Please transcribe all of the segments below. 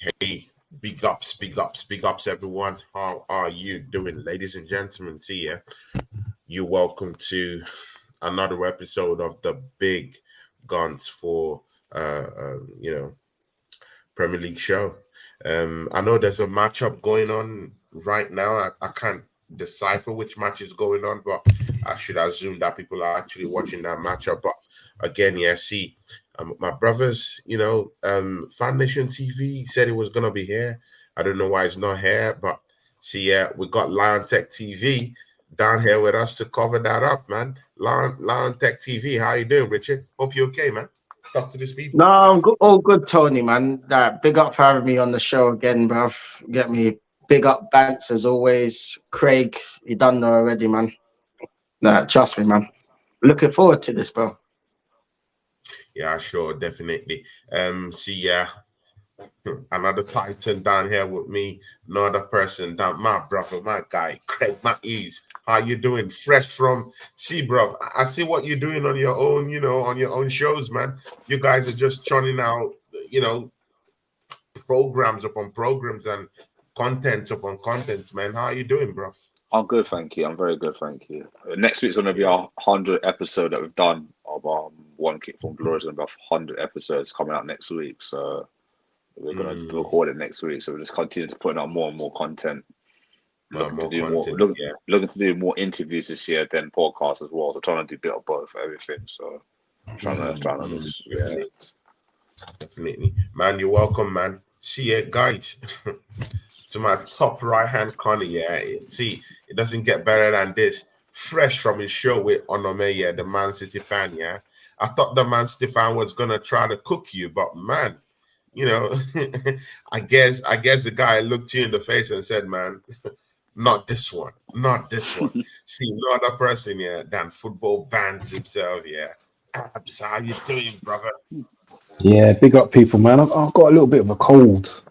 Hey, big ups, everyone. How are you doing, ladies and gentlemen? See ya. You're welcome to another episode of the Big Guns for you know Premier League show. I know there's a matchup going on right now. I can't decipher which match is going on, but I should assume that people are actually watching that matchup. But again, yeah, see, my brothers, Fan Nation TV said it was gonna be here. I don't know why it's not here, but see, yeah, we got Lion Tech TV down here with us to cover that up, man. Lion Tech TV, how you doing, Richard? Hope you're okay, man. Talk to these people. No, I'm good, all good, Tony, man. Big up for having me on the show again, bruv. Get me big up, Bants, as always. Craig, you done know already, man. Nah, trust me, man. Looking forward to this, bro. Yeah, sure, definitely. See, yeah, another Titan down here with me, another person down, my brother, my guy, Craig Matthews. How you doing? Fresh from bro. I see what you're doing on your own, on your own shows, man. You guys are just churning out, you know, programs upon programs and content upon content, man. How you doing, bro? I'm good, thank you. I'm very good, thank you. Next week's gonna be Yeah. our 100th episode that we've done of One Kick from Glory. It's gonna be our 100 episodes coming out next week, so we're gonna Mm, record it next week. So we'll just continue to put out more and more content. Looking to more do more, content. Yeah. looking to do more interviews this year than podcasts as well. So trying to do a bit of both, everything. So trying to just yeah. Definitely. Definitely. Man, you're welcome, man. See ya, guys. To my top right hand corner, yeah. See, it doesn't get better than this. Fresh from his show with Onome, yeah, the Man City fan, yeah. I thought the Man City fan was gonna try to cook you, but man, you know, I guess the guy looked you in the face and said, man, not this one, not this one. See, no other person, yeah, than football bans himself, yeah. Abs, how you doing, brother? Yeah, big up people, man. I've got a little bit of a cold.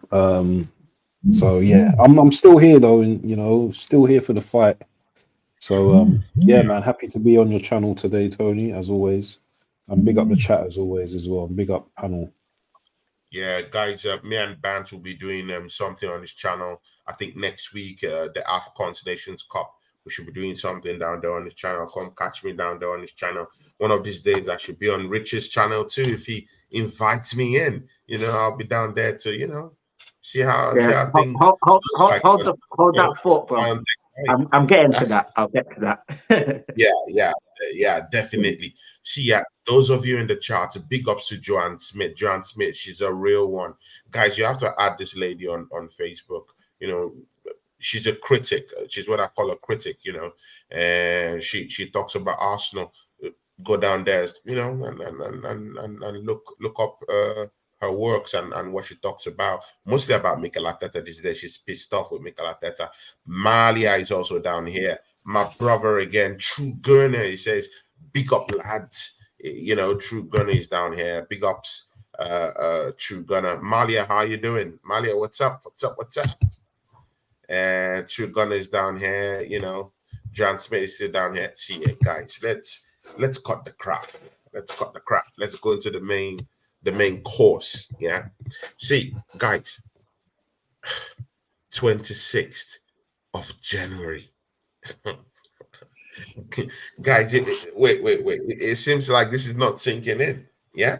So yeah, I'm still here though, and still here for the fight. So yeah, man, happy to be on your channel today, Tony, as always. And big up the chat as always as well. And big up panel. Yeah, guys, me and Bant will be doing something on this channel. I think next week, the AFCON Nations Cup, we should be doing something down there on this channel. Come catch me down there on this channel. One of these days, I should be on Rich's channel too. If he invites me in, I'll be down there to, see Yeah, how hold, things hold, hold, look hold, like. hold You know, that thought, bro. on I'm getting to that. I'll get to that. yeah, definitely. See, yeah, those of you in the chat, big ups to Joanne Smith. Joanne Smith, she's a real one. Guys, you have to add this lady on Facebook. You know, she's a critic. She's what I call a critic, And she talks about Arsenal. Go down there, and look up her works and what she talks about, mostly about Mikel Arteta these days. She's pissed off with Mikel Arteta. Malia is also down here. My brother again, True Gunner, he says, big up lads. True Gunner is down here. Big ups, True Gunner. Malia, how you doing? Malia, what's up? What's up? And True Gunner is down here, John Smith is still down here. See it, guys. Let's cut the crap. Let's cut the crap. Let's go into the main course. Yeah. See, guys, 26th of January. Guys, wait. It seems like this is not sinking in. Yeah.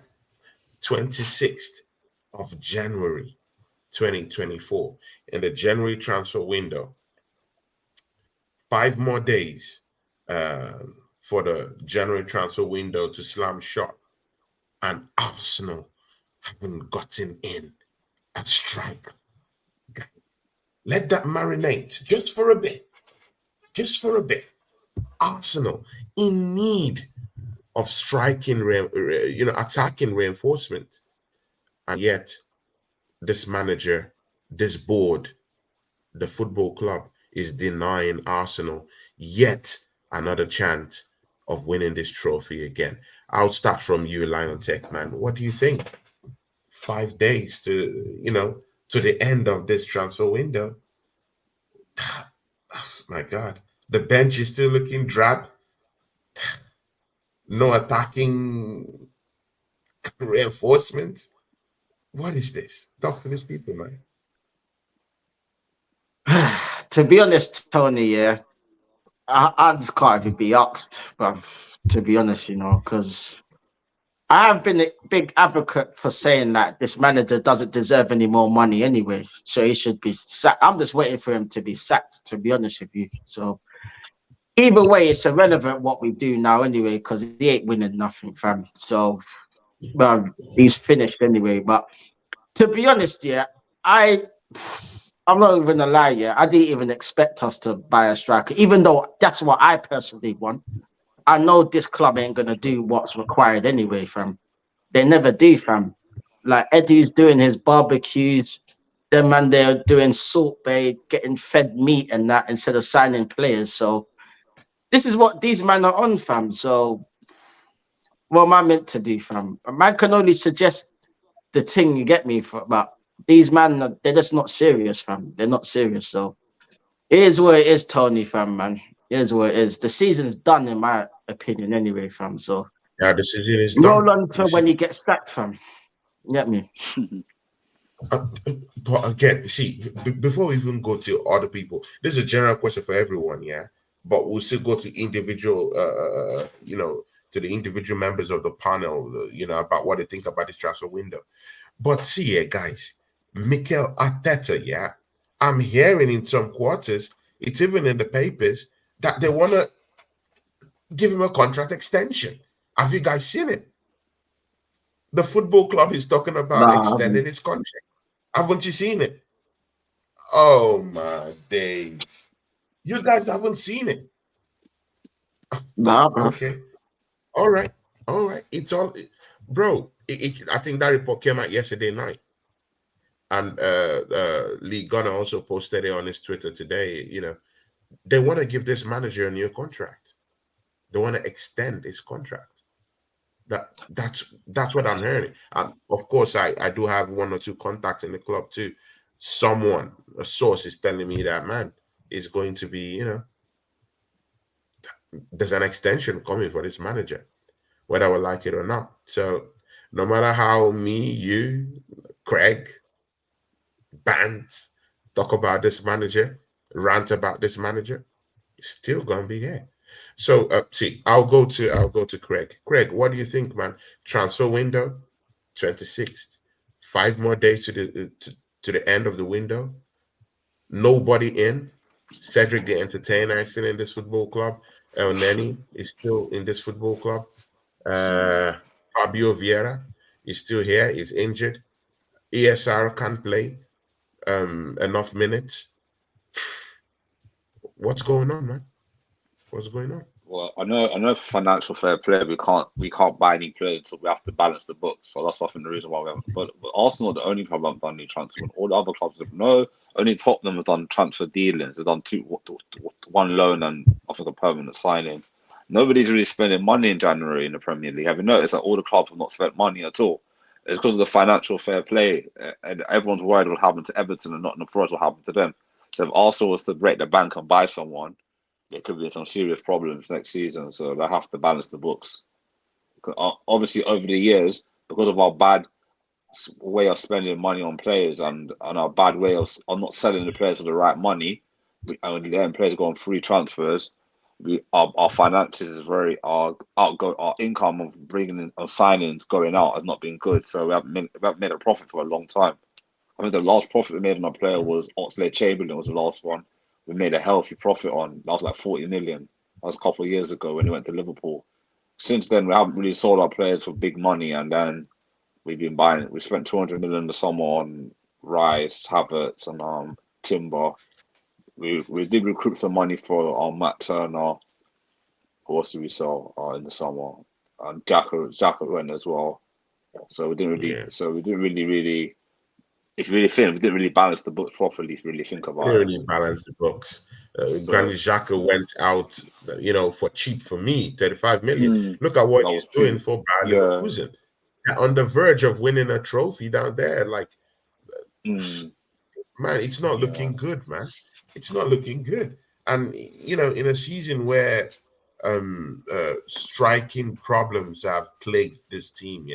26th of January 2024 in the January transfer window. 5 more days for the January transfer window to slam shut, and Arsenal haven't gotten in at strike. Let that marinate just for a bit. Just for a bit. Arsenal in need of attacking reinforcement, and yet this manager, this board, the football club is denying Arsenal yet another chance of winning this trophy again. I'll start from you, Lion Tech man. What do you think? 5 days to the end of this transfer window. My God, the bench is still looking drab. No attacking reinforcement. What is this? Talk to these people, man. To be honest, Tony, yeah, I just can't even be asked, but to be honest, because I have been a big advocate for saying that this manager doesn't deserve any more money anyway, so he should be sacked. I'm just waiting for him to be sacked, to be honest with you. So either way, it's irrelevant what we do now anyway, because he ain't winning nothing, fam. So, well, he's finished anyway. But to be honest, yeah, I'm not even gonna lie, yeah, I didn't even expect us to buy a striker, even though that's what I personally want. I know this club ain't gonna do what's required anyway, fam. They never do, fam. Like Eddie's doing his barbecues, them man they're doing salt bay, getting fed meat and that instead of signing players. So this is what these men are on, fam. So what am I meant to do, fam? A man can only suggest the thing, you get me, but these men, they're just not serious, fam. They're not serious. So it is what it is, Tony, fam, man. It is what it is. The season's done, in my opinion, anyway, fam. So Yeah, the season is done. roll on to when he gets sacked, fam. You get me? But again, see, before we even go to other people, this is a general question for everyone, yeah. But we'll still go to individual, to the individual members of the panel, about what they think about this transfer window. But see, yeah, guys, Mikel Arteta, yeah, I'm hearing in some quarters, it's even in the papers that they want to give him a contract extension. Have you guys seen it? The football club is talking about extending his contract. Haven't you seen it? Oh my days. You guys haven't seen it. Nah, bro. Okay. All right. All right. It's all, bro. I think that report came out yesterday night. And Lee Gunner also posted it on his Twitter today. They want to give this manager a new contract. They want to extend his contract. That's what I'm hearing. Of course, I do have one or two contacts in the club too. A source is telling me that, man, is going to be, there's an extension coming for this manager, whether I would like it or not. So no matter how me, you, Craig, Bands talk about this manager, rant about this manager, it's still gonna be here. So see, I'll go to Craig. Craig, what do you think, man? Transfer window, 26th. 5 more days to the end of the window. Nobody in. Cedric the Entertainer is still in this football club. El Neni is still in this football club. Fabio Vieira is still here. He's injured. ESR can't play enough minutes. What's going on, man? What's going on? Well, I know for financial fair play, we can't buy any players, so we have to balance the books. So that's often the reason why we haven't. But Arsenal are the only club haven't done any transfer. All the other clubs have only Tottenham have done transfer dealings. They've done one loan and I think a permanent signing. Nobody's really spending money in January in the Premier League. Have you noticed that all the clubs have not spent money at all? It's because of the financial fair play, and everyone's worried what will happen to Everton and Nottingham Forest will happen to them. So if Arsenal was to break the bank and buy someone, there could be some serious problems next season, so they have to balance the books. Obviously, over the years, because of our bad way of spending money on players and our bad way of not selling the players for the right money, and letting players go on free transfers, our finances is our income of bringing in signings going out has not been good. So we haven't made a profit for a long time. I mean, the last profit we made on a player was Oxlade-Chamberlain was the last one. We made a healthy profit on. That was like 40 million. That was a couple of years ago when he went to Liverpool. Since then, we haven't really sold our players for big money, and then we've been buying it. We spent 200 million in the summer on Rice, Havertz, and Timber. We did recruit some money for Matt Turner. Who else did we sell in the summer? And Jacket went as well. So we didn't really. Yeah. So we didn't really. If you really think, we didn't really balance the books properly. If you really think about it, didn't really balance the books. Granit Xhaka went out, for cheap for me, 35 million. Look at what he's doing for Bayer Leverkusen. On the verge of winning a trophy down there, man, it's not looking good, man. It's not looking good. And in a season where striking problems have plagued this team,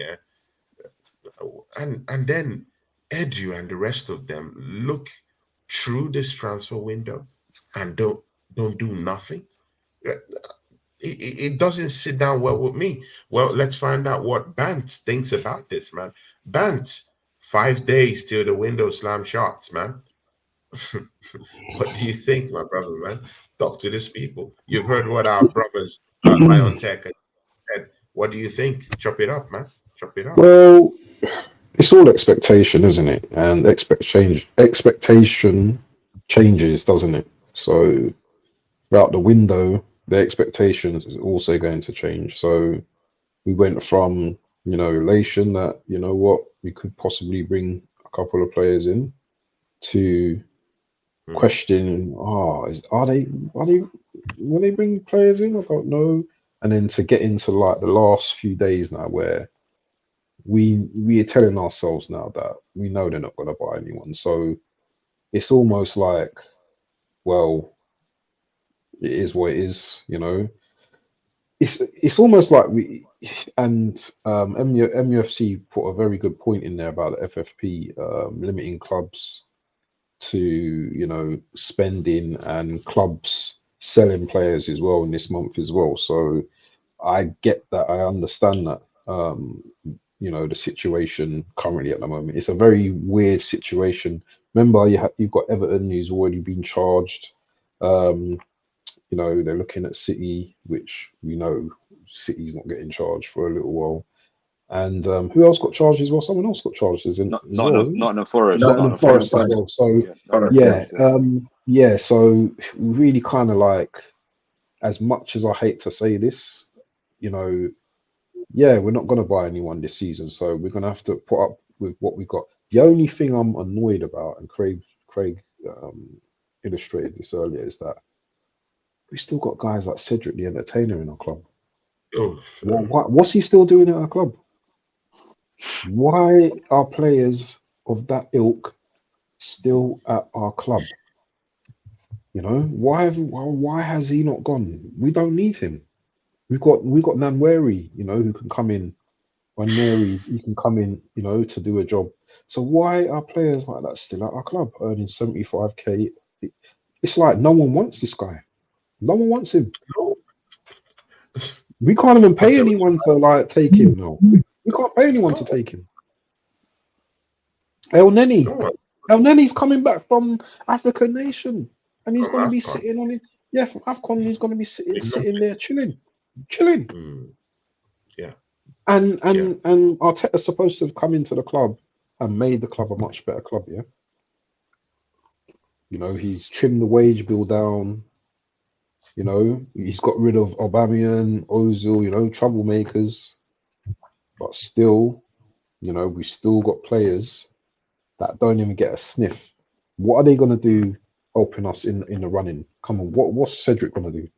and then Edu and the rest of them look through this transfer window and don't do nothing. It doesn't sit down well with me. Well, let's find out what Bant thinks about this, man. Bant, 5 days till the window slam shots, man. What do you think, my brother, man? Talk to these people. You've heard what our brothers, Ion Tech, said. What do you think? Chop it up, man. Chop it up. Well, it's all expectation, isn't it? And expectation changes, doesn't it? So throughout the window, the expectations is also going to change. So we went from, elation that, we could possibly bring a couple of players in to questioning, will they bring players in? I don't know. And then to get into like the last few days now where we are telling ourselves now that we know they're not going to buy anyone. So it's almost like, well, it is what it is, It's almost like MUFC put a very good point in there about the FFP limiting clubs to spending and clubs selling players as well in this month as well. So I get that, I understand that. The situation currently at the moment. It's a very weird situation. Remember, you've got Everton who's already been charged. They're looking at City, which we know City's not getting charged for a little while. And who else got charged as well? Someone else got charged, isn't Not well? in Forest. Not in Forest as well. So so really kind of like, as much as I hate to say this, we're not going to buy anyone this season, so we're going to have to put up with what we got. The only thing I'm annoyed about, and Craig illustrated this earlier, is that we still got guys like Cedric the Entertainer in our club. What's he still doing at our club? Why are players of that ilk still at our club? Why has he not gone? We don't need him. We've got Nanweri, who can come in. Waneri, he can come in, to do a job. So why are players like that still at our club earning 75k? It's like no one wants this guy. No one wants him. We can't even pay anyone to like take him. No, we can't pay anyone to take him. El Neni's coming back from African nation, and he's going to be sitting on it. Yeah, from AFCON, he's going to be sitting there chilling. Yeah. And Arteta's supposed to have come into the club and made the club a much better club. Yeah. He's trimmed the wage bill down. He's got rid of Aubameyang, Ozil, troublemakers. But still, we still got players that don't even get a sniff. What are they going to do helping us in the running? Come on, what's Cedric going to do?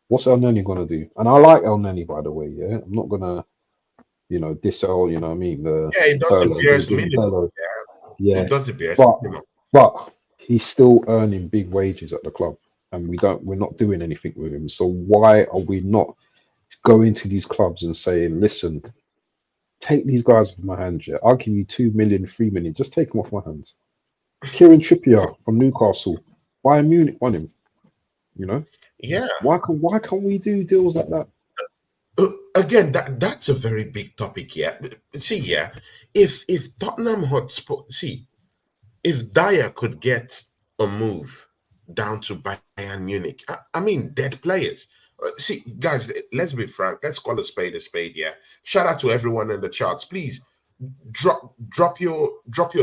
What's El Neni going to do? And I like El Neni, by the way, yeah? I'm not going to, diss El, you know what I mean? It doesn't bear his minimum. Yeah. It doesn't bear his minimum. But he's still earning big wages at the club. And we're not doing anything with him. So why are we not going to these clubs and saying, listen, take these guys off my hands, yeah? I'll give you 2 million, 3 million. Just take them off my hands. Kieran Trippier from Newcastle. Bayern Munich won him. Yeah. Why can't we do deals like that? Again, that's a very big topic. Yeah. See, yeah. If Tottenham Hotspur, if Dyer could get a move down to Bayern Munich, I mean, dead players. See, guys, let's be frank. Let's call a spade, yeah. Shout out to everyone in the charts. Please drop your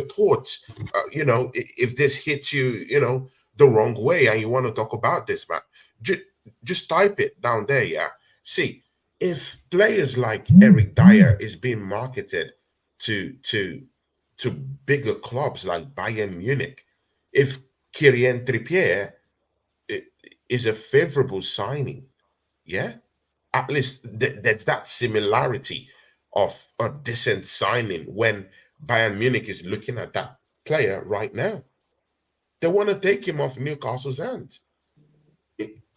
thoughts. If this hits you, the wrong way and you want to talk about this, man, just type it down there, yeah. See, if players like Eric Dyer is being marketed to bigger clubs like Bayern Munich, if Kieran Trippier is a favorable signing, yeah, at least there's that similarity of a decent signing when Bayern Munich is looking at that player right now. They want to take him off Newcastle's hands.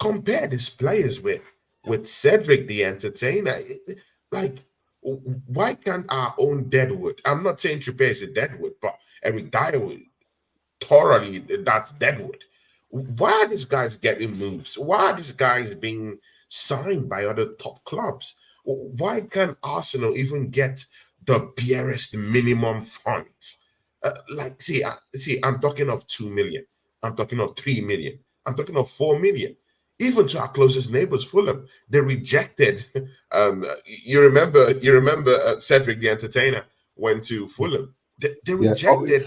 Compare these players with Cedric the Entertainer. Why can't our own Deadwood? I'm not saying Trippier is a Deadwood, but Eric Dyer would thoroughly, that's Deadwood. Why are these guys getting moves? Why are these guys being signed by other top clubs? Why can't Arsenal even get the barest minimum funds? I'm talking of 2 million. I'm talking of 3 million. I'm talking of 4 million. Even to our closest neighbors, Fulham, they rejected. You remember Cedric the Entertainer went to Fulham. They rejected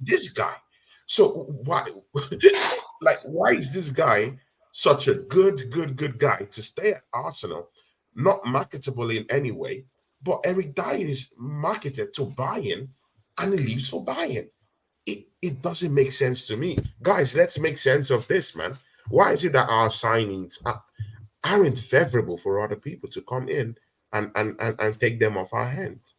this guy. So why, why is this guy such a good guy to stay at Arsenal, not marketable in any way? But Eric Dyer is marketed to Bayern, and he leaves for Bayern. It doesn't make sense to me, guys. Let's make sense of this, man. Why is it that our signings aren't favorable for other people to come in and take them off our hands?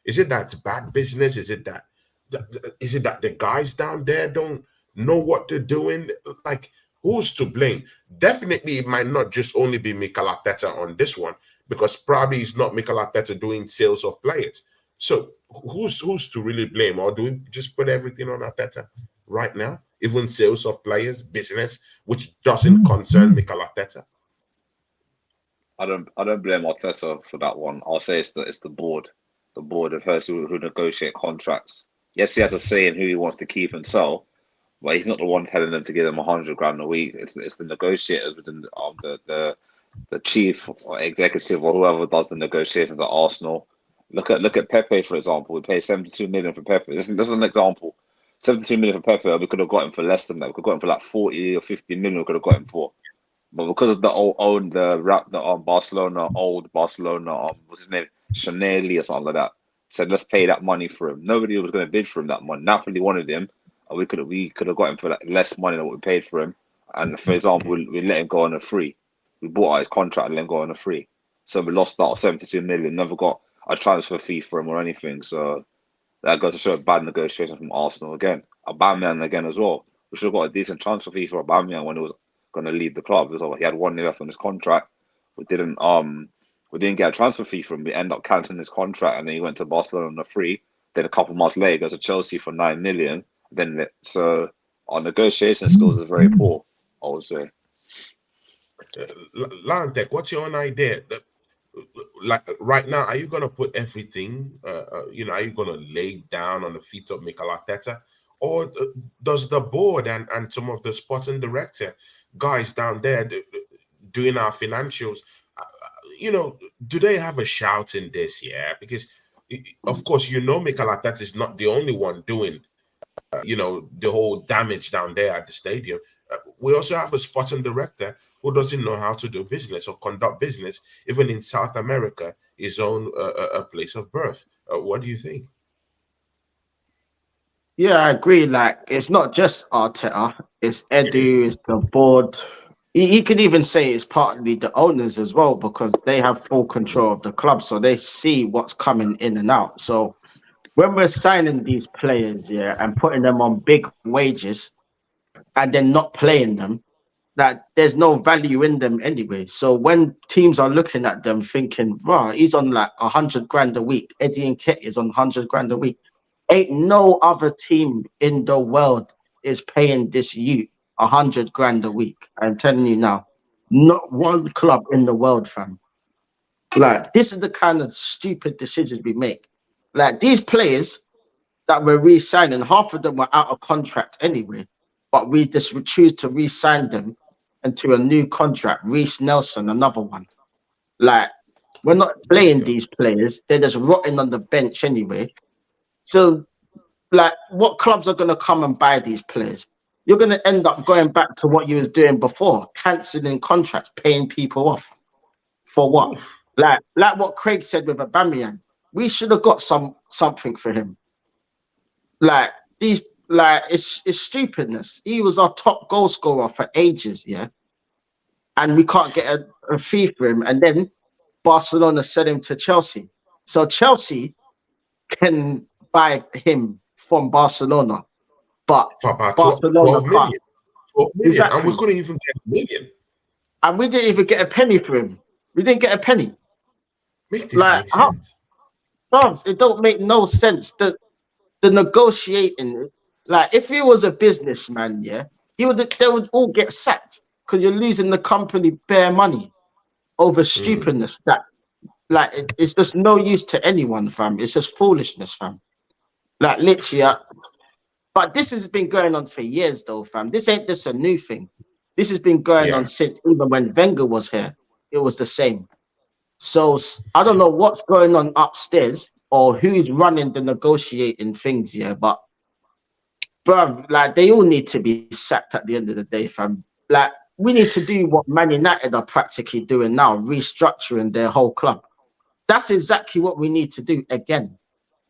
Is it that bad business? Is it that the guys down there don't know what they're doing? Like, who's to blame? Definitely, it might not just only be Mikel Arteta on this one, because probably it's not Mikel Arteta doing sales of players. So who's to really blame? Or do we just put everything on Arteta right now? Even sales of players, business, which doesn't concern Mikel Arteta. I don't blame Arteta for that one. I'll say it's the board. The board of hers who negotiate contracts. Yes, he has a say in who he wants to keep and sell, but he's not the one telling them to give them $100,000 a week. It's the negotiators within the chief or executive or whoever does the negotiations at Arsenal. Look at Pepe, for example. We paid 72 million for Pepe. This is an example. 72 million for Pepe. We could have got him for less than that. We could have got him for like 40 or 50 million. We could have got him for. But because of the Barcelona, what's his name, Chanelli or something like that, said let's pay that money for him. Nobody was going to bid for him that money. Napoli wanted him, and we could have got him for like less money than what we paid for him. And for example, we let him go on a free. We bought out his contract and let him go on a free. So we lost that 72 million. Never got a transfer fee for him or anything. So that goes to show a bad negotiation from Arsenal again. Aubameyang again as well. We should have got a decent transfer fee for Aubameyang when he was going to leave the club. He had 1 year left on his contract. We didn't get a transfer fee from him. We ended up cancelling his contract, and then he went to Barcelona on a free. Then a couple months later, he goes to Chelsea for 9 million. So our negotiation skills is very poor, I would say. Lantek, what's your own idea? Like right now, are you going to put everything? Are you going to lay down on the feet of Mikel Arteta, or does the board and some of the sporting director guys down there doing our financials, do they have a shout in this? Yeah, because of course Mikel Arteta is not the only one doing the whole damage down there at the stadium. We also have a sporting director who doesn't know how to do business or conduct business, even in South America, his own a place of birth. What do you think? Yeah, I agree. Like, it's not just Arteta, it's Edu, it's the board. He could even say it's partly the owners as well, because they have full control of the club, so they see what's coming in and out. So when we're signing these players, and putting them on big wages and then not playing them, that there's no value in them anyway. So when teams are looking at them thinking, wow, he's on like $100,000 a week, Eddie Nketiah is on $100,000 a week. Ain't no other team in the world is paying this youth $100,000 a week. I'm telling you now, not one club in the world, fam. Like, this is the kind of stupid decisions we make. Like, these players that we're re-signing, half of them were out of contract anyway, but we choose to re-sign them into a new contract. Reece Nelson, another one. Like, we're not playing these players. They're just rotting on the bench anyway. So, like, what clubs are going to come and buy these players? You're going to end up going back to what you was doing before, cancelling contracts, paying people off. For what? Like what Craig said with Aubameyang. We should have got something for him. It's stupidness. He was our top goal scorer for ages, and we can't get a fee for him. And then Barcelona sent him to Chelsea. So Chelsea can buy him from Barcelona, but Barcelona 12 million. 12 million. Exactly. And we couldn't even get a million. And we didn't even get a penny for him. We didn't get a penny. Make this make sense. bruv, it don't make no sense. The negotiating, like if he was a businessman, yeah, they would all get sacked because you're losing the company bare money over stupidness. That like it's just no use to anyone, fam. It's just foolishness, fam. Like literally, but this has been going on for years, though, fam. This ain't just a new thing. This has been going on since even when Wenger was here. It was the same. So I don't know what's going on upstairs or who's running the negotiating things here, but bro, like they all need to be sacked at the end of the day, fam. Like we need to do what Man United are practically doing now, restructuring their whole club. That's exactly what we need to do again.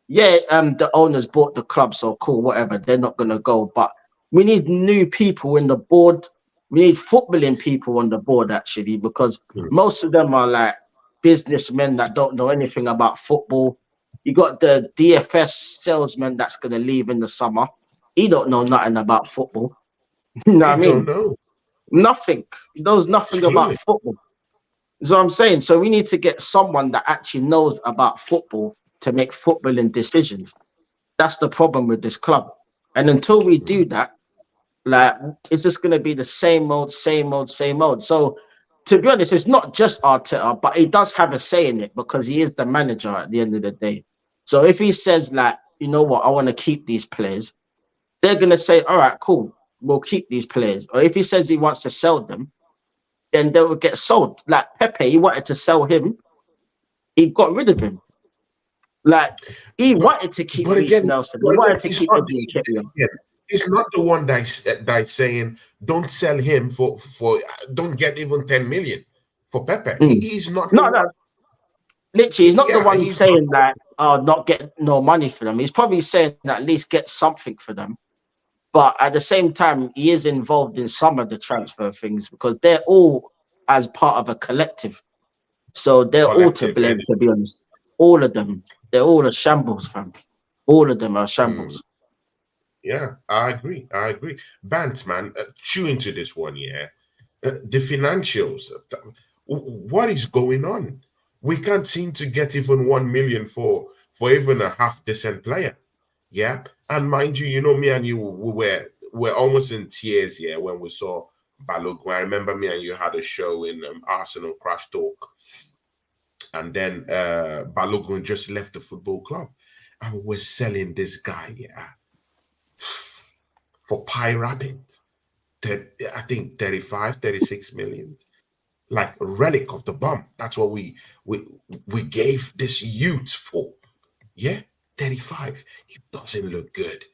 Yeah, the owners bought the club, so cool, whatever. They're not gonna go, but we need new people in the board. We need footballing people on the board actually, because most of them are like businessmen that don't know anything about football. You got the DFS salesman that's gonna leave in the summer. He don't know nothing about football. You know what I mean? Don't know. Nothing. He knows nothing about Absolutely. football. That's what I'm saying. So we need to get someone that actually knows about football to make footballing decisions. That's the problem with this club. And until we do that, like it's just gonna be the same old, same old, same old. So to be honest, it's not just Arteta, but he does have a say in it because he is the manager at the end of the day. So if he says like, you know what, I want to keep these players, they're gonna say, all right, cool, we'll keep these players. Or if he says he wants to sell them, then they will get sold. Like Pepe, he wanted to sell him, he got rid of him. Like he wanted to keep Reece Nelson. He wanted to keep Eddie Nketiah. He's not the one that's saying don't sell him for don't get even 10 million for Pepe. He's not. No. Literally, he's not the one saying that, oh, not get no money for them. He's probably saying that at least get something for them. But at the same time, he is involved in some of the transfer things because they're all as part of a collective. So they're all to blame, to be honest. All of them. They're all a shambles, fam. All of them are shambles. Yeah, I agree. Bant, man, chew into this one, yeah. The financials. What is going on? We can't seem to get even 1 million for even a half decent player. Yeah. And mind you, you know, me and you we're almost in tears, yeah, when we saw Balogun. I remember me and you had a show in Arsenal Crash Talk. And then Balogun just left the football club. And we're selling this guy, yeah, for pie rapid. I think 35, 36 million. Like a relic of the bomb. That's what we gave this youth for. Yeah, 35. It doesn't look good.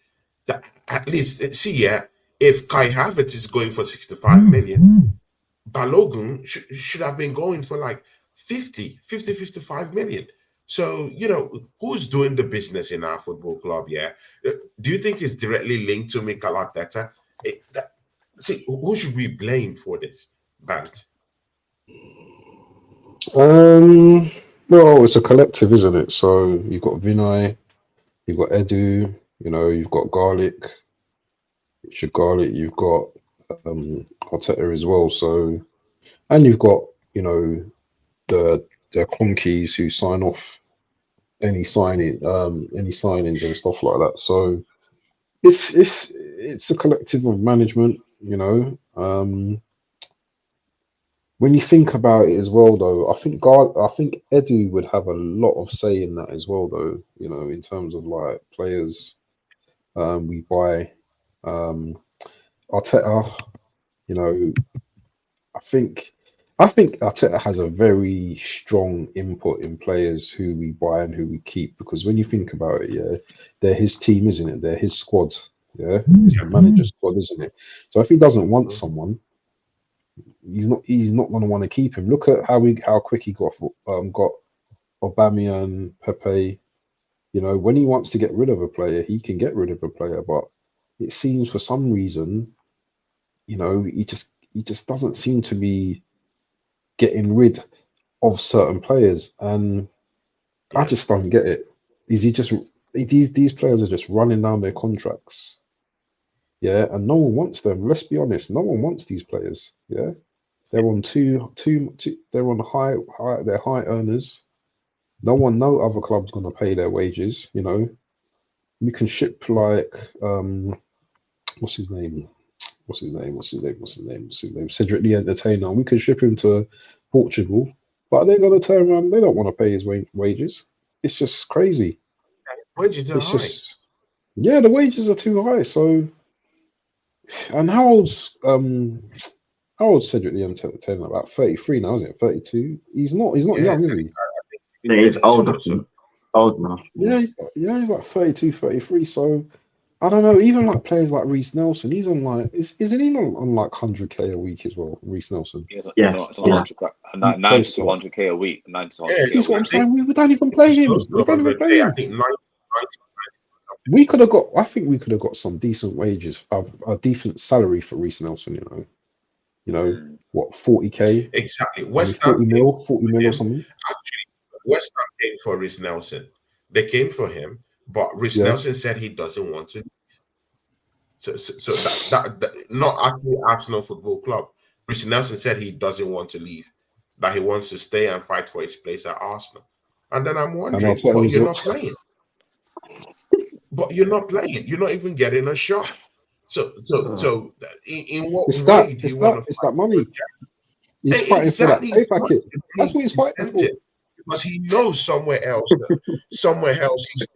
At least, see, yeah, if Kai Havertz is going for 65 million, Balogun should have been going for like 55 million. So, you know, who's doing the business in our football club? Yeah. Do you think it's directly linked to Mikel Arteta? See, who should we blame for this, Bant? Well, it's a collective, isn't it? So you've got Vinay, you've got Edu, you know, you've got Richard Garlic, you've got Arteta as well. So, and you've got, you know, the clunkies who sign off any signings and stuff like that. So it's a collective of management, you know. When you think about it as well, though, I think Edu would have a lot of say in that as well, though. You know, in terms of like players we buy. Arteta, you know, I think Arteta has a very strong input in players who we buy and who we keep, because when you think about it, yeah, they're his team, isn't it? They're his squad, yeah, it's the manager's squad, isn't it? So if he doesn't want someone, he's not going to want to keep him. Look at how quick he got Aubameyang, Pepe. You know, when he wants to get rid of a player, he can get rid of a player, but it seems for some reason, you know, he just doesn't seem to be getting rid of certain players, and I just don't get it. Is he just these players are just running down their contracts? Yeah, and no one wants them. Let's be honest, no one wants these players. Yeah, they're on two. They're on high. They're high earners. no other club's gonna pay their wages. You know, we can ship like what's his name? Cedric the Entertainer. We could ship him to Portugal, but they're gonna turn around. They don't want to pay his wages. It's just crazy. Wages are It's high. just yeah, the wages are too high. So, and how old's Cedric the Entertainer? About 33 now, isn't it? 32. He's not Yeah, young, is he? Yeah, he's 32 old. or so. Old now. Yeah, he's like 32, 33. So I don't know. Even like players like Reece Nelson, he's on like isn't he on like 100k a week as well? Reece Nelson, Yeah, Yeah, it's on 100, Close 90 to to that. 100k a week, 90 to Yeah, 100k a This is what I'm week. saying. We don't even It's play him. close to We don't even play 100K. I him. think 90. We could have got. I think we could have got some decent wages, a decent salary for Reece Nelson. You know what? 40k, Exactly. maybe West Ham 40 came mil, 40 for mil or him. something. Actually, West Ham came for Reece Nelson. They came for him, but Reece Yeah. Nelson said he doesn't want to. So that not actually Arsenal Football Club. Reece Nelson said he doesn't want to leave, that he wants to stay and fight for his place at Arsenal. And then I'm And I'll wondering, tell but you you're what. not playing. But you're not playing. You're not even getting a shot. So in what It's way that. do you It's want that. to It's fight that money. He's for fighting for that exactly pay packet. That's what he's he's fighting for. tempted because he knows somewhere else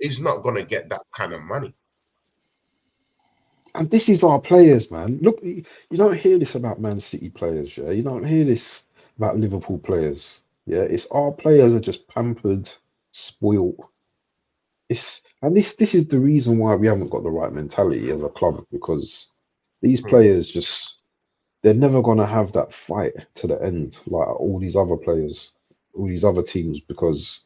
he's not gonna get that kind of money. And this is our players, man. Look, you don't hear this about Man City players, yeah. You don't hear this about Liverpool players, yeah. It's our players are just pampered, spoiled. This is the reason why we haven't got the right mentality as a club, because these players just they're never gonna have that fight to the end like all these other players, all these other teams, because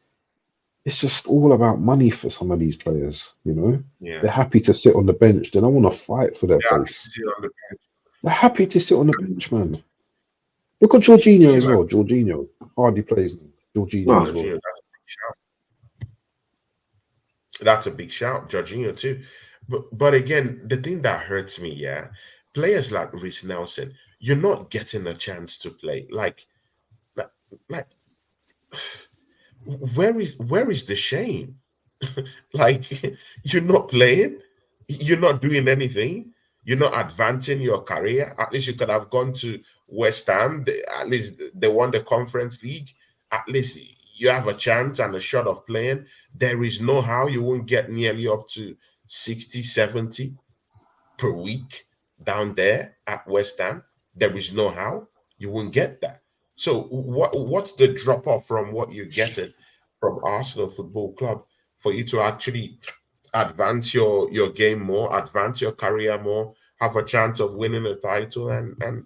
it's just all about money for some of these players, you know. Yeah. They're happy to sit on the bench. They don't want to fight for their Yeah, place. see on the bench. They're happy to sit on the bench, man. Look at Jorginho as well. Jorginho hardly plays now. Jorginho as well. Jorginho, that's a big shout. Jorginho too. But again, the thing that hurts me, yeah, players like Reece Nelson, you're not getting a chance to play. Like where is the shame? Like you're not playing, you're not doing anything, you're not advancing your career. At least you could have gone to West Ham. At least they won the Conference League. At least you have a chance and a shot of playing. There is no how you won't get nearly up to 60, 70 per week down there at West Ham. There is no how you won't get that. So what's the drop off from what you're getting from Arsenal Football Club for you to actually advance your game more, advance your career more, have a chance of winning a title, and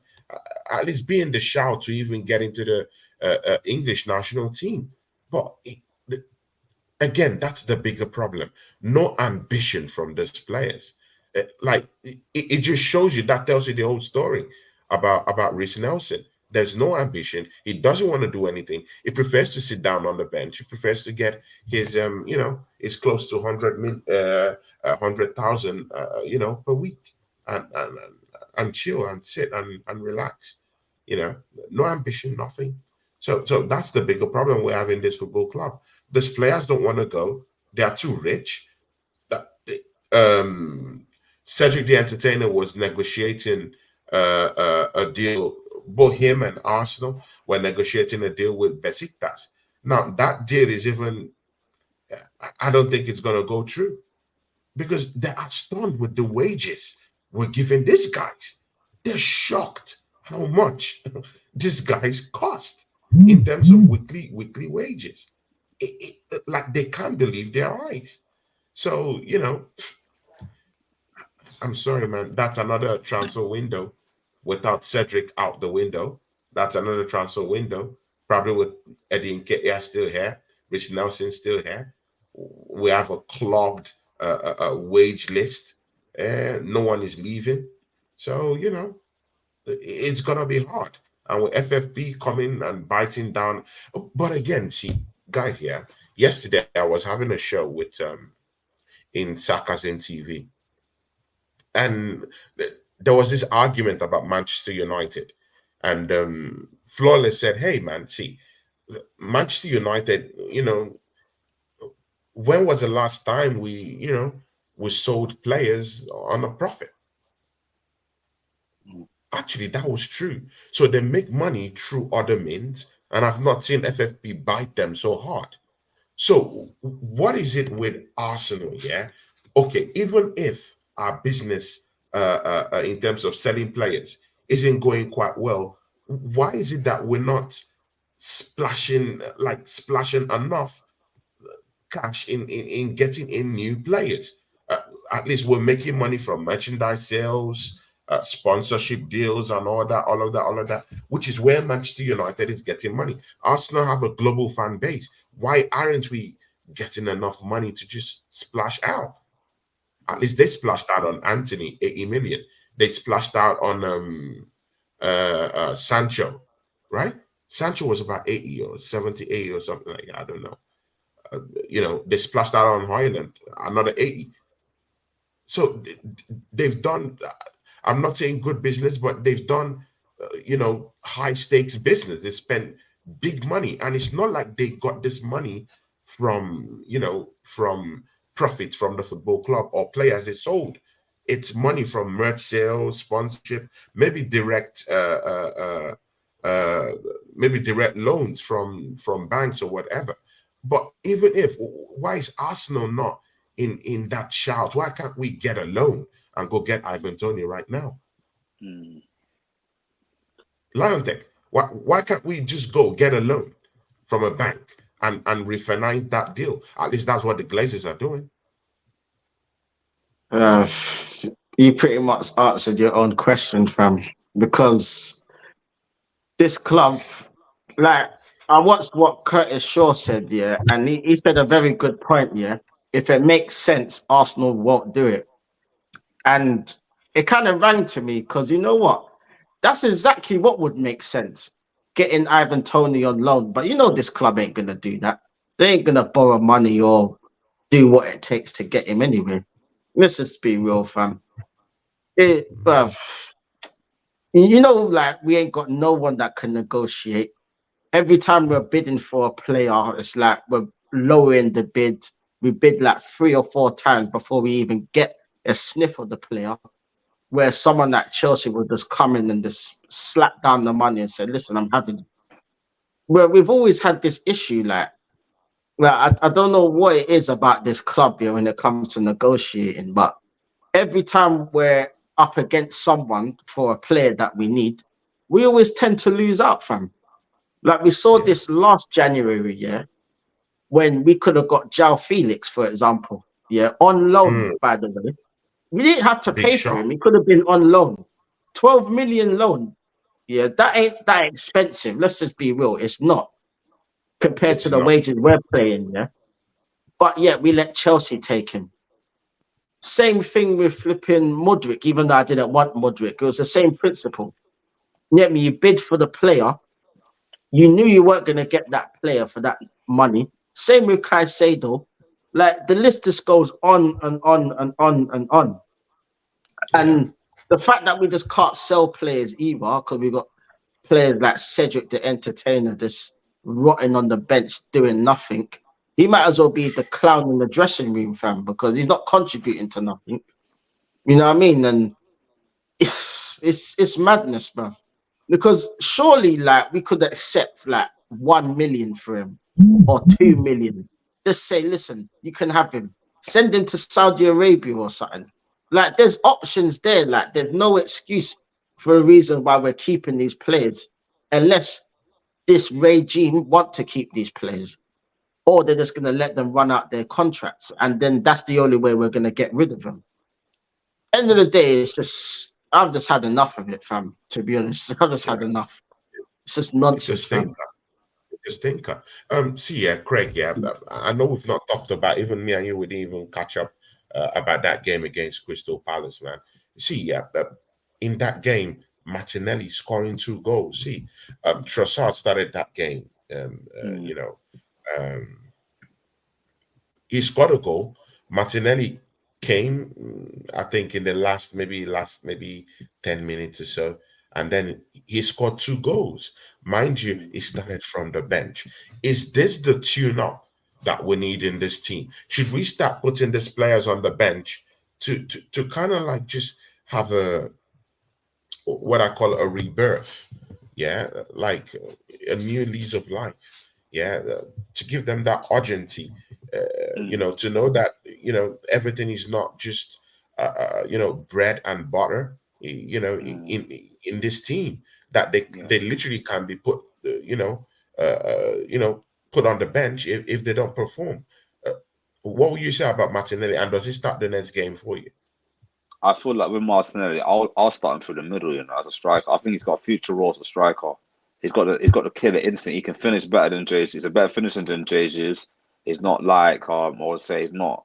at least be in the shout to even get into the English national team? But again, that's the bigger problem. No ambition from these players. Like it just shows you, that tells you the whole story about Reece Nelson. There's no ambition. He doesn't want to do anything. He prefers to sit down on the bench. He prefers to get his it's close to 100,000 per week, and chill and sit and relax. No ambition, nothing. So that's the bigger problem we have in this football club. These players don't want to go. They are too rich. That Cedric the Entertainer was negotiating a deal. Both him and Arsenal were negotiating a deal with Besiktas. Now that deal is even. I don't think it's going to go through, because they are stunned with the wages we're giving these guys. They're shocked how much these guys cost in terms of weekly wages. Like they can't believe their eyes. So I'm sorry, man. That's another transfer window without Cedric out the window. That's another transfer window. Probably with Eddie Nketiah still here, Rich Nelson still here. We have a clogged wage list, and no one is leaving. So it's gonna be hard. And with FFP coming and biting down, but again, see, guys, yeah. Yesterday I was having a show with in Sarcasm TV, and there was this argument about Manchester United, and Flawless said, "Hey, man, see, Manchester United, when was the last time we sold players on a profit? Actually, that was true. So they make money through other means, and I've not seen FFP bite them so hard. So what is it with Arsenal? Yeah, okay. Even if our business, in terms of selling players, isn't going quite well, why is it that we're not splashing enough cash in getting in new players? At least we're making money from merchandise sales, sponsorship deals, and all of that, which is where Manchester United is getting money. Arsenal have a global fan base. Why aren't we getting enough money to just splash out? At least they splashed out on Anthony, 80 million. They splashed out on Sancho, right? Sancho was about 80 or 78 or something like that. I don't know. They splashed out on Hoyland, another 80. So they've done, I'm not saying good business, but they've done, high stakes business. They spent big money, and it's not like they got this money from profits from the football club or players they sold. It's money from merch sales, sponsorship, maybe direct loans from banks or whatever. But even if, why is Arsenal not in that shout? Why can't we get a loan and go get Ivan Toney right now? Lion Tech, why can't we just go get a loan from a bank and refinance that deal? At least that's what the Glazers are doing. You pretty much answered your own question, fam, because this club, like, I watched what Curtis Shaw said, yeah, and he said a very good point, yeah. If it makes sense, Arsenal won't do it. And it kind of rang to me because you know what? That's exactly what would make sense. Getting Ivan Toney on loan. But this club ain't going to do that. They ain't going to borrow money or do what it takes to get him anyway. Let's just be real, fam. Like, we ain't got no one that can negotiate. Every time we're bidding for a player, it's like we're lowering the bid. We bid like 3 or 4 times before we even get a sniff of the player, where someone like Chelsea will just come in and just slap down the money and say, listen, I'm having it. Well, we've always had this issue, like I don't know what it is about this club here when it comes to negotiating, but every time we're up against someone for a player that we need, we always tend to lose out, fam. Like we saw this last January, yeah, when we could have got João Felix, for example, yeah, on loan, by the way. We didn't have to pay for him. He could have been on loan. 12 million loan. Yeah, that ain't that expensive. Let's just be real. It's not compared to the wages we're paying, yeah. But yeah, we let Chelsea take him. Same thing with flipping Modric, even though I didn't want Modric. It was the same principle. You bid for the player. You knew you weren't going to get that player for that money. Same with Caicedo. Like, the list just goes on and on and on and on. And the fact that we just can't sell players either, because we've got players like Cedric the Entertainer just rotting on the bench doing nothing. He might as well be the clown in the dressing room, fam, because he's not contributing to nothing. You know what I mean? And it's madness, bruv. Because surely, like, we could accept like 1 million for him or 2 million. Just say, listen, you can have him. Send him to Saudi Arabia or something. Like, there's options there. Like, there's no excuse for the reason why we're keeping these players, unless this regime want to keep these players, or they're just going to let them run out their contracts, and then that's the only way we're going to get rid of them. End of the day, it's just, I've just had enough of it, fam. To be honest, I've just had enough. It's just nonsense, fam. Craig, I know we've not talked about, even me and you would even catch up about that game against Crystal Palace, man. In that game, Martinelli scoring 2 goals. Trossard started that game. He scored a goal. Martinelli came, I think, in the last maybe 10 minutes or so, and then he scored 2 goals. Mind you, he started from the bench. Is this the tune-up that we need in this team? Should we start putting these players on the bench to kind of like just have a what I call a rebirth? Yeah, like a new lease of life. Yeah, to give them that urgency, to know that everything is not just bread and butter. In this team, that they literally can be put, put on the bench if they don't perform. What would you say about Martinelli, and does he start the next game for you? I feel like with Martinelli, I'll start him through the middle, as a striker. I think he's got a future role as a striker. He's got the killer instinct. He can finish better than Jay-Z. He's a better finisher than Jay-Z. He's not like I would say he's not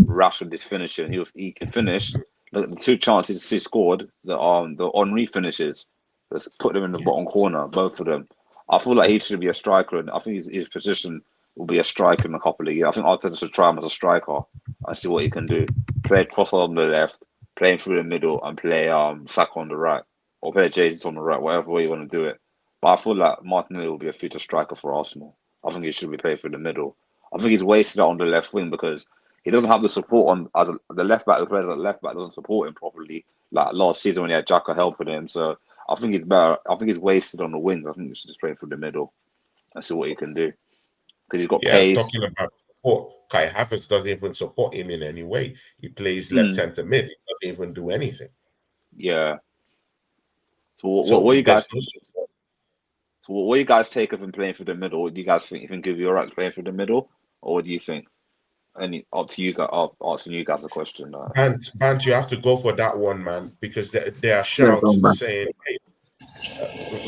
rash with his finishing. He can finish. Look at the 2 chances he scored, the Henry finishes. Let's put them in the bottom corner, both of them. I feel like he should be a striker, and I think his position will be a striker in a couple of years. I think Arteta should try him as a striker and see what he can do. Play Cross on the left, play him through the middle, and play Saka on the right, or play Jesus on the right, whatever way you want to do it. But I feel like Martinelli will be a future striker for Arsenal. I think he should be played through the middle. I think he's wasted on the left wing because he doesn't have the support the left back. The players at left back doesn't support him properly. Like last season when he had Xhaka helping him, so I think he's better. I think he's wasted on the wing. I think he should just play through the middle and see what he can do because he's got pace. Talking about support, Kai Havertz doesn't even support him in any way. He plays left centre mid. He doesn't even do anything. Yeah. So what you guys? So what do you guys take of him playing through the middle? Do you guys think he'll be alright playing through the middle, or what do you think? Up to you guys. Asking you guys a question. Bant, you have to go for that one, man, because there are shouts saying, "Hey,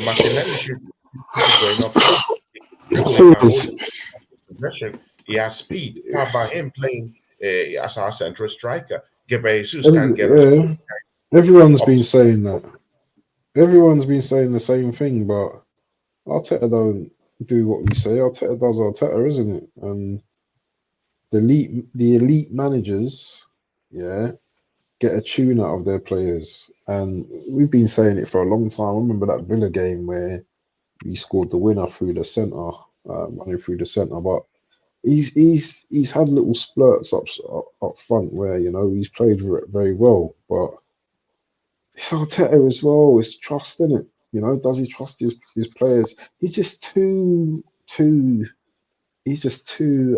Martinelli should be going up." He has speed. How about him playing as our central striker? Jesus can get us. Everyone's been saying that. Everyone's been saying the same thing, but Arteta don't do what we say. Arteta does Arteta, isn't it? And the elite managers, get a tune out of their players. And we've been saying it for a long time. I remember that Villa game where he scored the winner through the centre, running through the centre. But he's had little splurts up front where he's played very well. But it's Arteta as well. It's trust, isn't it? Does he trust his players? He's just too. He's just too.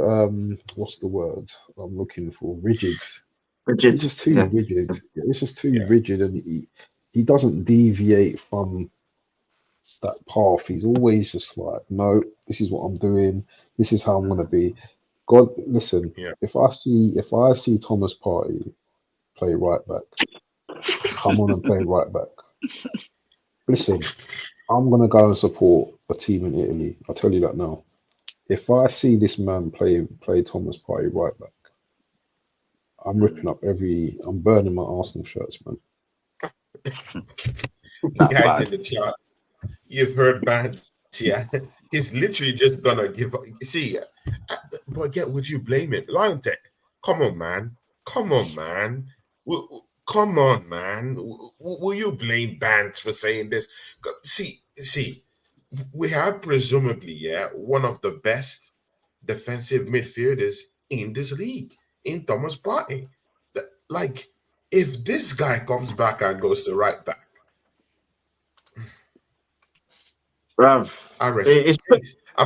What's the word I'm looking for? Rigid. He's just too rigid. It's just too rigid, and he doesn't deviate from that path. He's always just like, no, this is what I'm doing. This is how I'm gonna be. God, listen. If I see Thomas Partey play right back, come on and play right back. Listen, I'm gonna go and support a team in Italy. I'll tell you that now. If I see this man play Thomas Partey right back, I'm ripping up I'm burning my Arsenal shirts, man. Guys in the chat, you've heard Bant. Yeah, he's literally just gonna give up. See, but would you blame it? Lion Tech, come on, man. Come on, man. Come on, man. Will you blame Bant for saying this? See, we have presumably, one of the best defensive midfielders in this league, in Thomas Partey. Like, if this guy comes back and goes to right back, bruv, I'm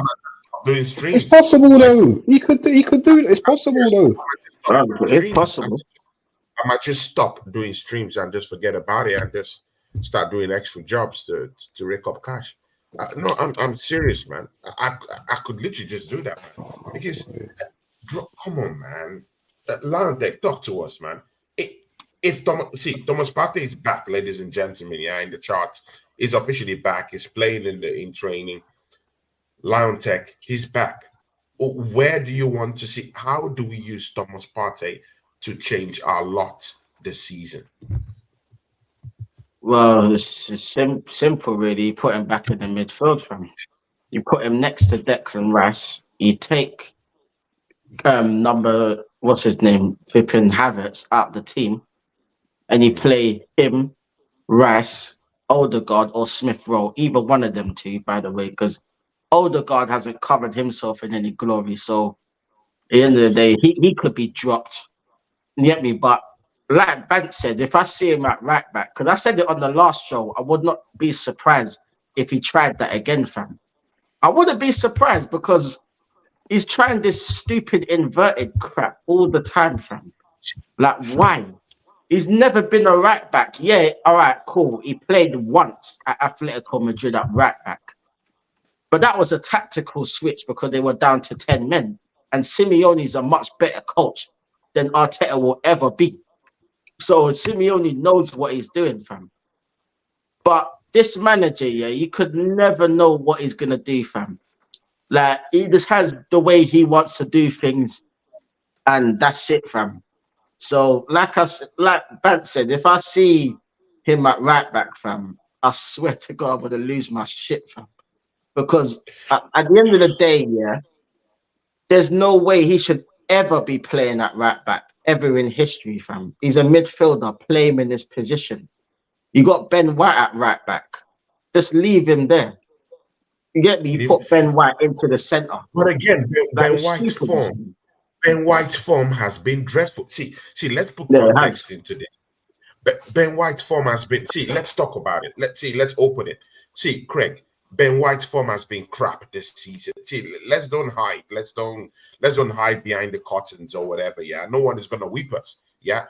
not doing streams. It's possible though. He could do it. It's possible though. It's possible. I might just stop doing streams and just forget about it and just start doing extra jobs to rake up cash. No, I'm serious, man. I could literally just do that, man. Because come on, man. Landek, talk to us, man. If Thomas Partey is back, ladies and gentlemen, in the charts, is officially back. He's playing in training. Lion Tech, he's back. Where do you want to see? How do we use Thomas Partey to change our lot this season? Well, it's simple, really. You put him back in the midfield, fam. You put him next to Declan Rice. You take what's his name, Flipping Havertz out the team, and you play him, Rice, Odegaard, or Smith Rowe. Either one of them two, by the way, because Odegaard hasn't covered himself in any glory. So the end of the day, he could be dropped. You get me? But like Bank said, if I see him at right back, because I said it on the last show, I would not be surprised if he tried that again, fam. I wouldn't be surprised because he's trying this stupid inverted crap all the time, fam. Like, why? He's never been a right back. Yeah, all right, cool. He played once at Atletico Madrid at right back. But that was a tactical switch because they were down to 10 men. And Simeone's a much better coach than Arteta will ever be. So Simeone knows what he's doing, fam. But this manager, yeah, you could never know what he's going to do, fam. Like, he just has the way he wants to do things. And that's it, fam. So, like Bant said, if I see him at right back, fam, I swear to God, I'm going to lose my shit, fam. Because at the end of the day, yeah, there's no way he should ever be playing at right back, ever in history, fam. He's a midfielder, play him in this position. You got Ben White at right back. Just leave him there. You get me? You put Ben White into the centre. But again, Ben White's form has been dreadful. See, let's put context into this. Ben White's form has been. See, let's talk about it. Let's open it. See, Craig, Ben White's form has been crap this season. See, let's don't hide. Let's don't hide behind the curtains or whatever. Yeah, no one is gonna whip us. Yeah,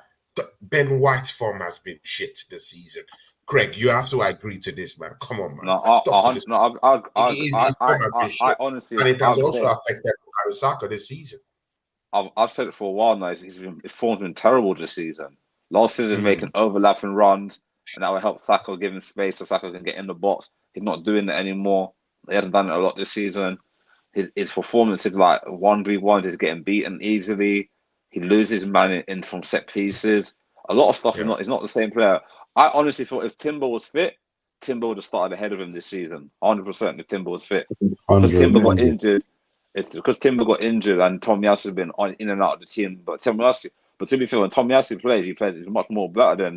Ben White's form has been shit this season. Craig, you have to agree to this, man. Come on, man. No, I honestly, and it has also affected Saka this season. I've said it for a while now. His form's been terrible this season. Last season, making overlapping runs, and that will help Saka, give him space so Saka can get in the box. He's not doing it anymore. He hasn't done it a lot this season. His performance is like 1v1s. He's getting beaten easily. He loses man in from set pieces. A lot of stuff. He's not the same player. I honestly thought if Timber was fit, Timber would have started ahead of him this season. 100% if Timber was fit. Because Timber got injured. It's because Timber got injured and Tomiyasu has been in and out of the team. But to be fair, when Tomiyasu plays, he's much more better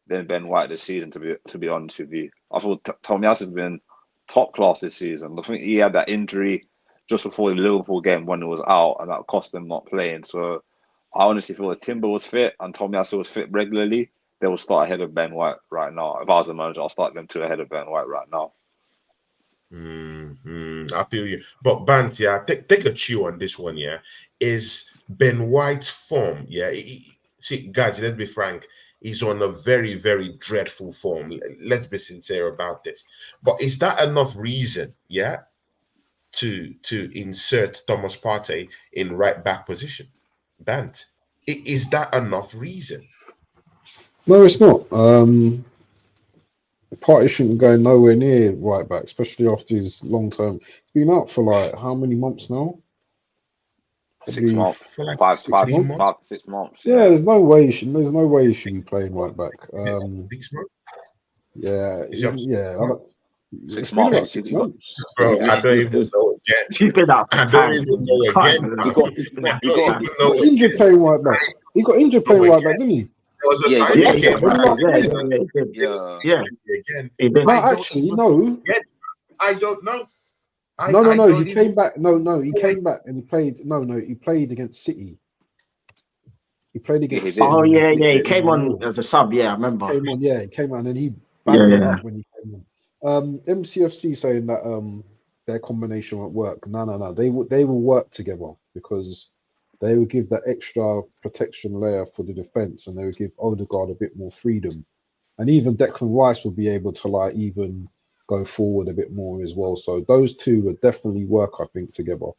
than Ben White this season. To be honest with you, I thought Tomiyasu has been top class this season. I think he had that injury just before the Liverpool game when he was out, and that cost him not playing. So I honestly feel if Timber was fit and Tomiyasu was fit regularly, they will start ahead of Ben White right now. If I was the manager, I'll start them two ahead of Ben White right now. I feel you. But Bant, yeah, take a chew on this one, yeah. Is Ben White's form, yeah? See, guys, let's be frank. He's on a very, very dreadful form. Let's be sincere about this. But is that enough reason, yeah, to insert Thomas Partey in right back position? Bant, is that enough reason? No, it's not. Partey shouldn't go nowhere near right back, especially after his long term. He's been out for like how many months now? 6 months, like 5 to 6 months. Yeah, there's no way he should be playing right back. 6 months. Yeah, yeah. 6 months. 6 months. Bro, I don't even know again. He's been out. I don't even know again. He got injured playing right back. He got injured playing right back, didn't he? There was a time he came back. Yeah. No, actually, no. I don't know. No. He came back. No. He came back and he played. No. He played against City. He played against. Oh yeah. He came on as a sub. Yeah, I remember. He came on, and then he banged up when he came on. MCFC saying that their combination won't work. No. They will work together because they will give that extra protection layer for the defense, and they will give Odegaard a bit more freedom, and even Declan Rice will be able to like even go forward a bit more as well. So those two will definitely work, I think, together.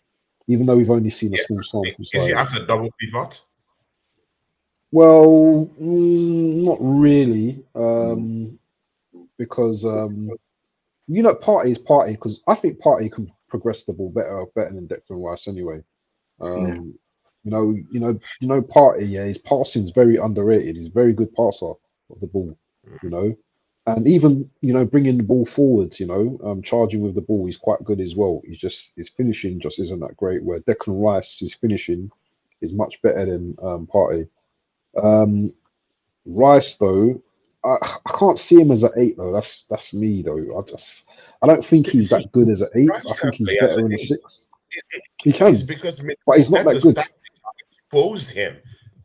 Even though we've only seen a small sample size. Is it after double pivot? Well, not really, because Partey is Partey. Because I think Partey can progress the ball better than Declan Rice anyway. Partey, yeah, his passing is very underrated. He's a very good passer of the ball, and even bringing the ball forward, charging with the ball, he's quite good as well. His finishing just isn't that great. Where Declan Rice, his finishing is much better than Partey. Rice though, I can't see him as an 8 though. That's me though. I don't think he's that good as an 8. I think he's better in a 6. He can, but he's not that good. exposed him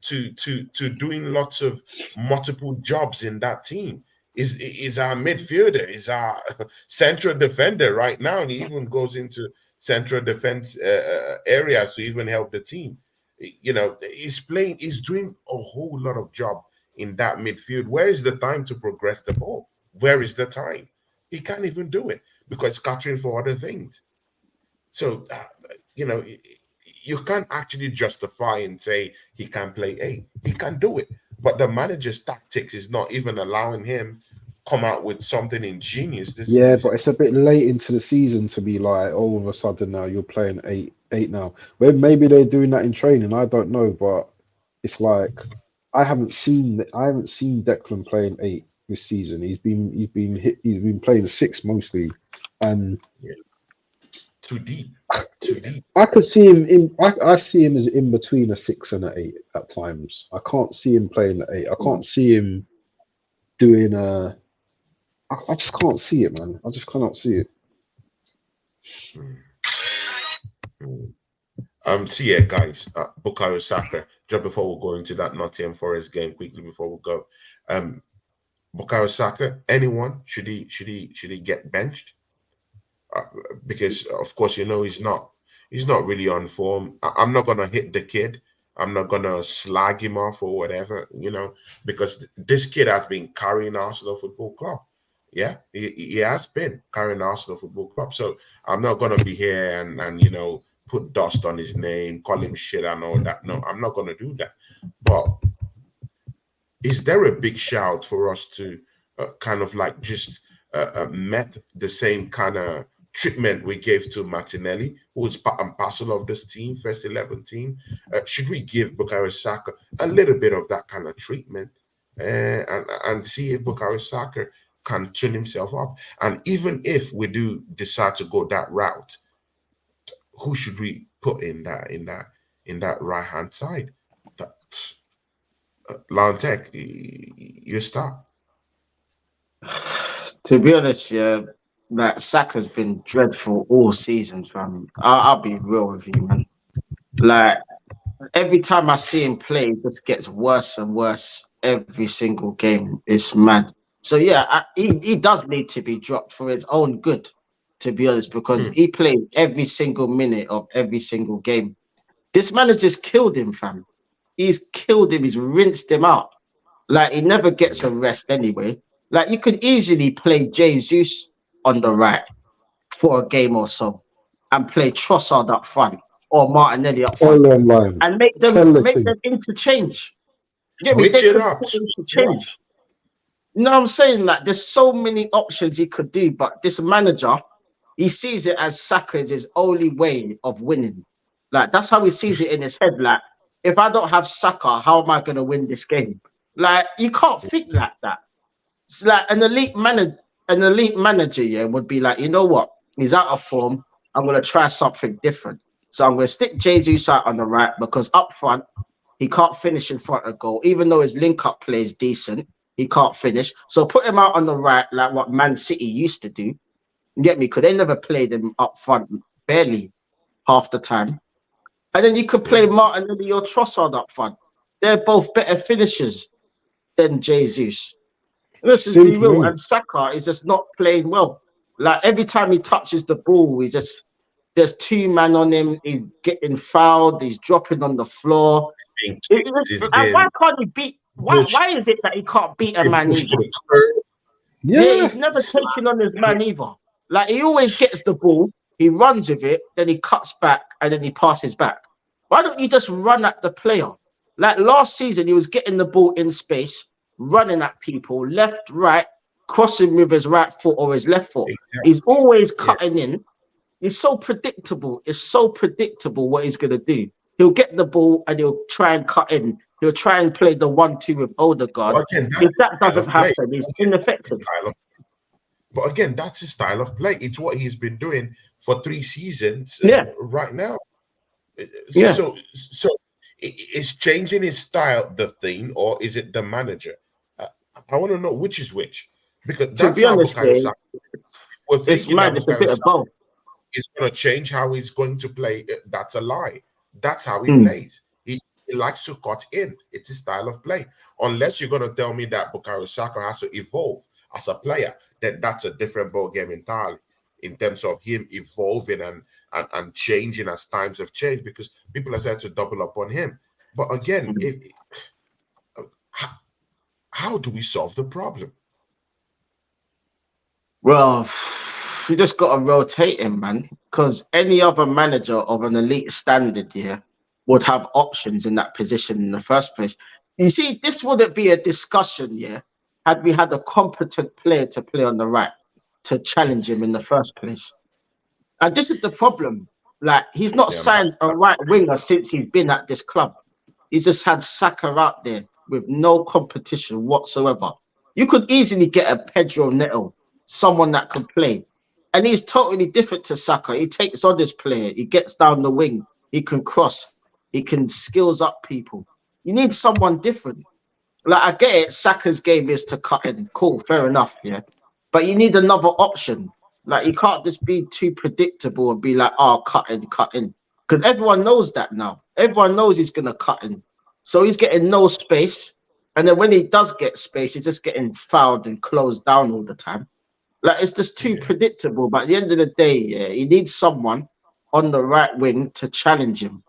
to doing lots of multiple jobs in that team. Is our midfielder, is our central defender right now, and he even goes into central defense areas to even help the team. You know, he's doing a whole lot of job in that midfield. Where is the time to progress the ball? Where is the time? He can't even do it because he's catering for other things. So, you know, you can't actually justify and say he can play 8. He can do it. But the manager's tactics is not even allowing him come out with something ingenious this Yeah, season. but it's a bit late into the season to be like, all of a sudden now you're playing eight now. Well, maybe they're doing that in training. I don't know, but it's like I haven't seen Declan playing 8 this season. He's been playing 6 mostly, and Too deep. I could see him I see him as in between a 6 and an 8 at times. I can't see him playing at 8. I can't see him doing a. I just can't see it, man. I just cannot see it. See ya, guys. Bukayo Saka. Just before we go into that Nottingham Forest game, quickly before we go, Bukayo Saka. Anyone should he get benched? Because of course you know he's not really on form. I'm not gonna hit the kid. I'm not gonna slag him off or whatever, you know, because this kid has been carrying Arsenal Football Club. Yeah, he has been carrying Arsenal Football Club. So I'm not gonna be here and you know put dust on his name, call him shit and all that. No, I'm not gonna do that. But is there a big shout for us to kind of like just met the same kind of treatment we gave to Martinelli, who is part and parcel of this team, first 11 team? Should we give Bukayo Saka a little bit of that kind of treatment and see if Bukayo Saka can tune himself up? And even if we do decide to go that route, who should we put in that right hand side? Launtek, you start. To be honest, yeah, that Saka's been dreadful all season, fam. I'll be real with you, man. Like every time I see him play, it just gets worse and worse every single game. It's mad. So yeah, he does need to be dropped for his own good, to be honest, because he played every single minute of every single game. This manager's killed him, fam. He's killed him. He's rinsed him out. Like he never gets a rest anyway. Like you could easily play Jesus on the right for a game or so, and play Trossard up front or Martinelli up front, and make them interchange. Get me? They could interchange. You know what I'm saying? Like there's so many options he could do, but this manager, he sees it as Saka is his only way of winning. Like that's how he sees it in his head. Like if I don't have Saka, how am I going to win this game? Like you can't think like that. It's like an elite manager, yeah, would be like, you know what? He's out of form. I'm going to try something different. So I'm going to stick Jesus out on the right because up front, he can't finish in front of goal. Even though his link-up play is decent, he can't finish. So put him out on the right like what Man City used to do. You get me? Because they never played him up front, barely half the time. And then you could play Martinelli or Trossard up front. They're both better finishers than Jesus. This is be real. And Saka is just not playing well. Like every time he touches the ball, there's 2 men on him. He's getting fouled. He's dropping on the floor. Why can't he beat? Why is it that he can't beat a man either? Yeah, he's never taken on his man either. Like he always gets the ball, he runs with it, then he cuts back, and then he passes back. Why don't you just run at the player? Like last season, he was getting the ball in space, running at people, left, right, crossing with his right foot or his left foot. Exactly. He's always cutting in. He's so predictable. It's so predictable what he's going to do. He'll get the ball and he'll try and cut in. He'll try and play the 1-2 with Odegaard. If that doesn't happen, he's ineffective. But again, that's his style of play. It's what he's been doing for 3 seasons right now. Yeah. So is changing his style the thing, or is it the manager? I want to know which is which. Because to be honest, it's mad. It's a bit of both. It's going to change how he's going to play. That's a lie. That's how he plays. He likes to cut in. It's his style of play. Unless you're going to tell me that Bukayo Saka has to evolve as a player, then that's a different ball game entirely in terms of him evolving and changing as times have changed, because people are starting to double up on him. But again, how do we solve the problem? Well, you just got to rotate him, man, because any other manager of an elite standard would have options in that position in the first place. You see, this wouldn't be a discussion, had we had a competent player to play on the right to challenge him in the first place. And this is the problem. Like, he's not signed a right winger since he's been at this club. He just had Saka out there with no competition whatsoever. You could easily get a Pedro Neto, someone that can play. And he's totally different to Saka. He takes on this player. He gets down the wing. He can cross. He can skills up people. You need someone different. Like, I get it. Saka's game is to cut in. Cool, fair enough, But you need another option. Like, you can't just be too predictable and be like, oh, cut in. Because everyone knows that now. Everyone knows he's going to cut in. So he's getting no space. And then when he does get space, he's just getting fouled and closed down all the time. Like, it's just too predictable. But at the end of the day, he needs someone on the right wing to challenge him.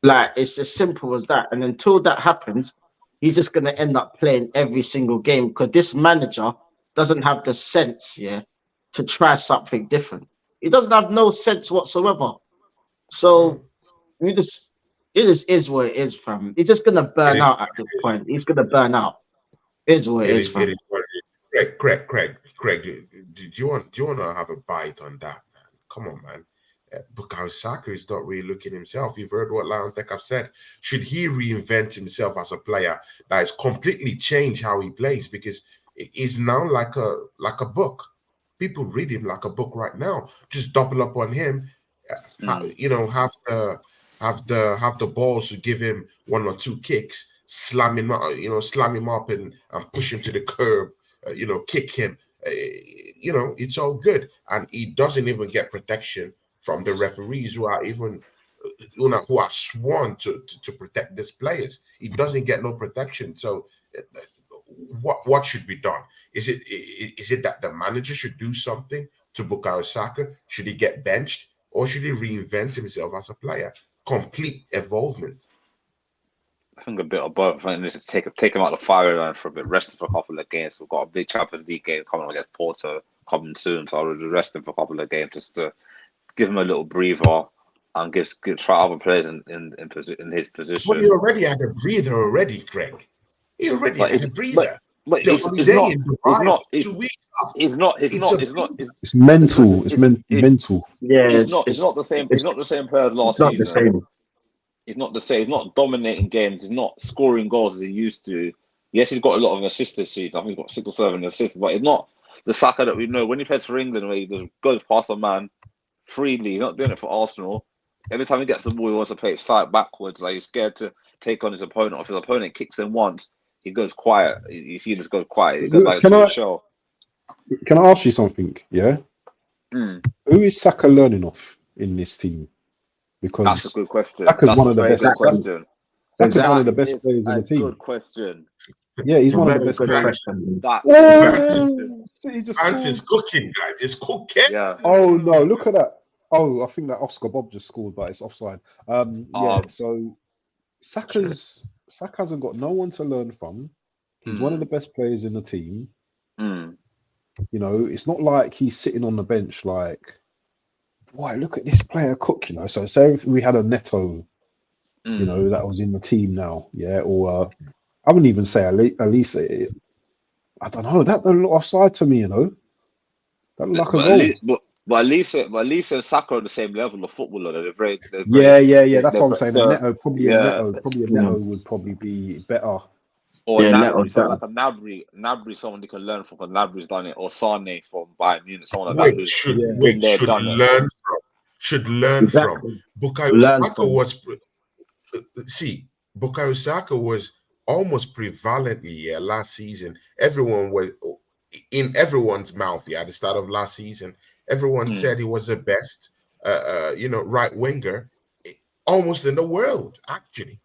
Like, it's as simple as that. And until that happens, he's just going to end up playing every single game, because this manager doesn't have the sense, to try something different. He doesn't have no sense whatsoever. So it just is what it is, fam. He's just going to burn out at this point. He's going to burn out. It is what it is, fam. Craig, do you want to have a bite on that, man? Come on, man. Bukayo Saka is not really looking himself. You've heard what Lion Tech have said. Should he reinvent himself as a player that has completely changed how he plays? Because it is now like a book. People read him like a book right now. Just double up on him. Have the balls to give him one or two kicks, slam him up and push him to the curb. Kick him. It's all good, and he doesn't even get protection from the referees who are even who are sworn to protect these players. He doesn't get no protection. So what should be done? Is it that the manager should do something to Bukayo Saka? Should he get benched, or should he reinvent himself as a player? Complete evolvement. I think a bit of both. I think this is take him out of the fire line for a bit, rest him for a couple of games. We've got a big Champions League game coming against Porto coming soon, so I'll rest him for a couple of games just to give him a little breather and try other players in his position. Well, he already had a breather already, Craig. He already had a breather. But it's not. It's mental. It's mental. Yeah, it's not the same. It's not the same player as last season. The same. He's not the same. He's not dominating games. He's not scoring goals as he used to. Yes, he's got a lot of assists this season. I think he's got 6 or 7 assists, but it's not the Saka that we know. When he plays for England, where he goes past a man freely, he's not doing it for Arsenal. Every time he gets the ball, he wants to play it side backwards. Like, he's scared to take on his opponent. If his opponent kicks him once, he goes quiet. You see him just go quiet. He goes like a show. Can I ask you something? Yeah. Who is Saka learning off in this team? Because that's a good question. Saka's one of the best. Question. Saka's one of the best players in the team. Good question. Yeah, he's one of the best players. Ant is cooking, guys. It's cooking. Yeah. Oh no! Look at that. Oh, I think that Oscar Bob just scored, but it's offside. So Saka hasn't got no one to learn from. He's one of the best players in the team. It's not like he's sitting on the bench like, boy, look at this player cook. So say if we had a Neto, that was in the team now, or I wouldn't even say Elisa. I don't know. That doesn't look offside to me, That look like a goal. But Elisa and Saka are on the same level of footballer. They're very yeah. That's what I'm saying. So, Neto would probably be better. Or Nabry, so like a Nabry, someone you can learn from. Because Nabry's done it, or Sane from Bayern Munich, someone like that. Should learn from. Bukayo Saka was. Bukayo Saka was almost prevalently last season. Everyone was in everyone's mouth. At the start of last season, everyone said he was the best, right winger, almost in the world. Actually,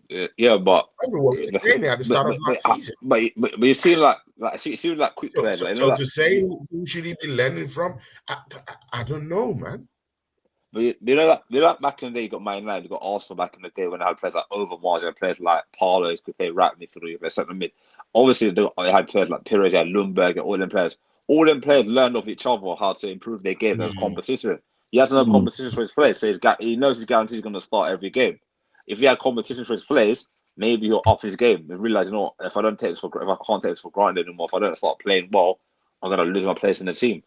Yeah, but Everyone was saying it at the start of last season. But you seem like quick players. So to say who should he be learning from, I don't know, man. But you know that back in the day, you got Man United, you got Arsenal back in the day when they had players like Overmars, and players like Parlos could play right midfield, play centre mid. Obviously, they had players like Pires and Lundberg and all them players. All them players learned of each other how to improve their game and competition. He has no competition for his players, so he knows his guarantee is going to start every game. If he had competition for his players, maybe he'll up his game and realize, you know, if I can't take this for granted anymore, if I don't start playing well, I'm going to lose my place in the team.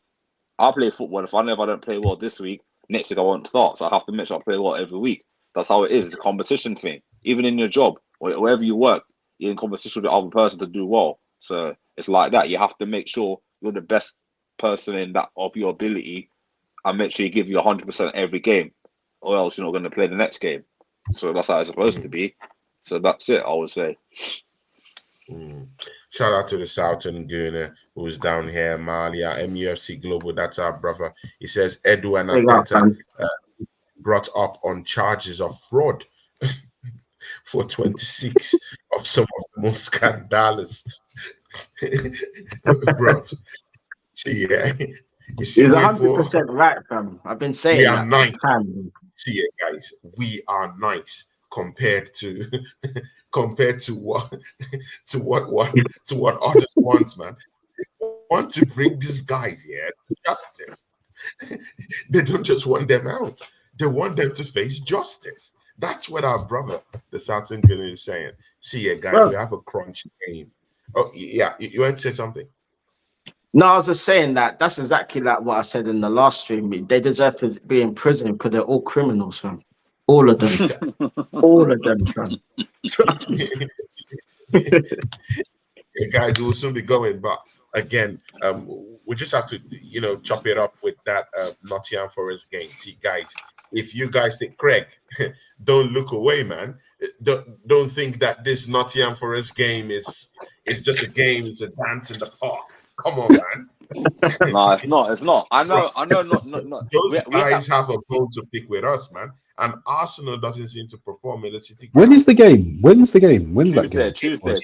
I play football. If I know if I don't play well this week, next week I won't start. So I have to make sure I play well every week. That's how it is. It's a competition thing. Even in your job, or wherever you work, you're in competition with the other person to do well. So it's like that. You have to make sure you're the best person in that of your ability, and make sure you give you 100% every game, or else you're not going to play the next game. So that's how it's supposed to be. So that's it, I would say. Shout out to the Southern Gunner who's down here, Malia, MUFC Global. That's our brother. He says Edu and Ateta brought up on charges of fraud for 26 of some of the most scandalous. Bro, see, yeah. He's 100% right, fam. I've been saying we are that. Nice. See it, guys. We are nice compared to what others want, man. They want to bring these guys here to justice. They don't just want them out. They want them to face justice. That's what our brother, the Southern Guinea, is saying. See it, guys. We have a crunch game. Oh, yeah. You want to say something? No, I was just saying that's exactly like what I said in the last stream. They deserve to be in prison because they're all criminals, fam. All of them. All of them, fam. Yeah, guys, we'll soon be going, but again, we just have to, chop it up with that Nottingham Forest game. See, guys, if you guys think, Craig, don't look away, man. Don't think that this Nottingham Forest game is just a game. It's a dance in the park. Come on, man. No, it's not. I know. Not. Those guys have a bone to pick with us, man. And Arsenal doesn't seem to perform in the City. When is the game? When's the game? When's that game? Tuesday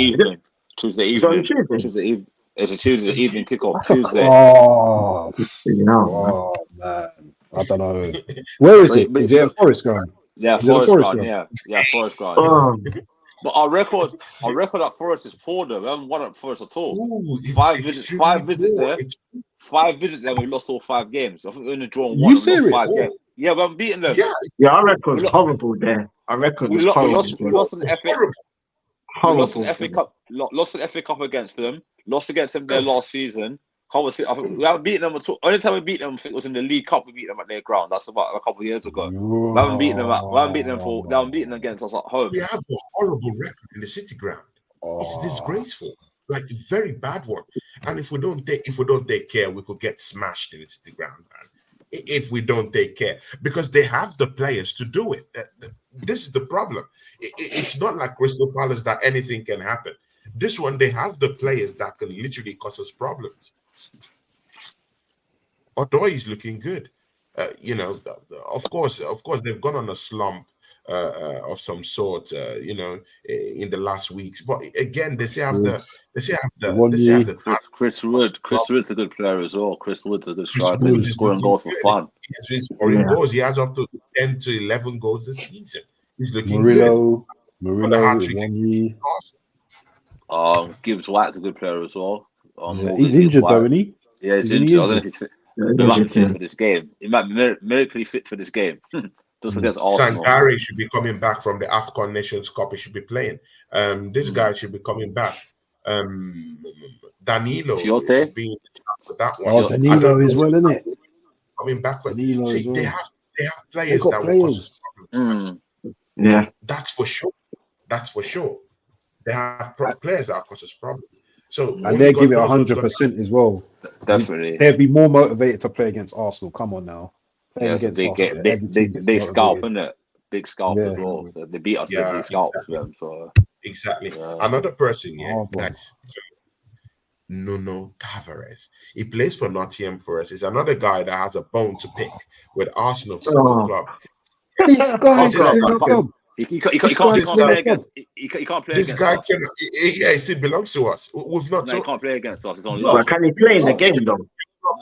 evening. Tuesday evening. It's a Tuesday evening kickoff. Tuesday. Oh man, I don't know. Where is it? Is it at Forest Ground? Yeah, Forest Ground. Yeah, Forest Ground. But our record at Forest is poor though. We haven't won at Forest at all. Ooh, 5 visits there. 5 visits there. We lost all 5 games. I think we only drawn 1 You and lost serious? 5 games. Yeah, we haven't beaten them. Yeah, our record's horrible there. Our record is horrible. We lost an FA Cup. Lost an FA Cup against them. Lost against them their last season. I think we haven't beaten them at all. Only time we beat them, I think, was in the League Cup. We beat them at their ground. That's about a couple of years ago. We haven't beaten them against us at home. We have a horrible record in the City ground. It's disgraceful, like a very bad one. And if we don't take care, we could get smashed in the City ground, man. If we don't take care, because they have the players to do it. This is the problem. It's not like Crystal Palace that anything can happen. This one, they have the players that can literally cause us problems. Odoi is looking good. Of course, they've gone on a slump of some sort, in the last weeks. But again, they say have the Chris Wood. Chris Wood's a good player as well. Chris Wood's a good striker. He's scoring goals for fun. He's scoring goals. He has up to 10 to 11 goals this season. He's looking good. Gibbs White's a good player as well. He's injured though, isn't he? Yeah, he's injured. I don't know if he's fit. He might be fit for this game. He might be medically fit for this game. Just against Arsenal. Sangare should be coming back from the AFCON Nations Cup. He should be playing. This guy should be coming back. Danilo should be for that one. Oh, Danilo as well, isn't it? Coming back for Danilo. See, well. they have players that will cause problems. Yeah, that's for sure. They have players that cause us problems. So and they give it 100% as well. Definitely, they'd be more motivated to play against Arsenal. Come on now. Yeah, so they get big scalp, isn't it? Big scalp as well. So they beat us with big scalp for them. So exactly. Another person, that's Nuno Tavares. He plays for Nottingham Forest. He's another guy that has a bone to pick with Arsenal Football Club. This guy's This still guy- a club. He can't This play guy's still a against. club. He can't play This against guy us. can, yeah, it belongs to us. We've not. No, he can't play against us. It's on No. But loan. can he play in the game though? No,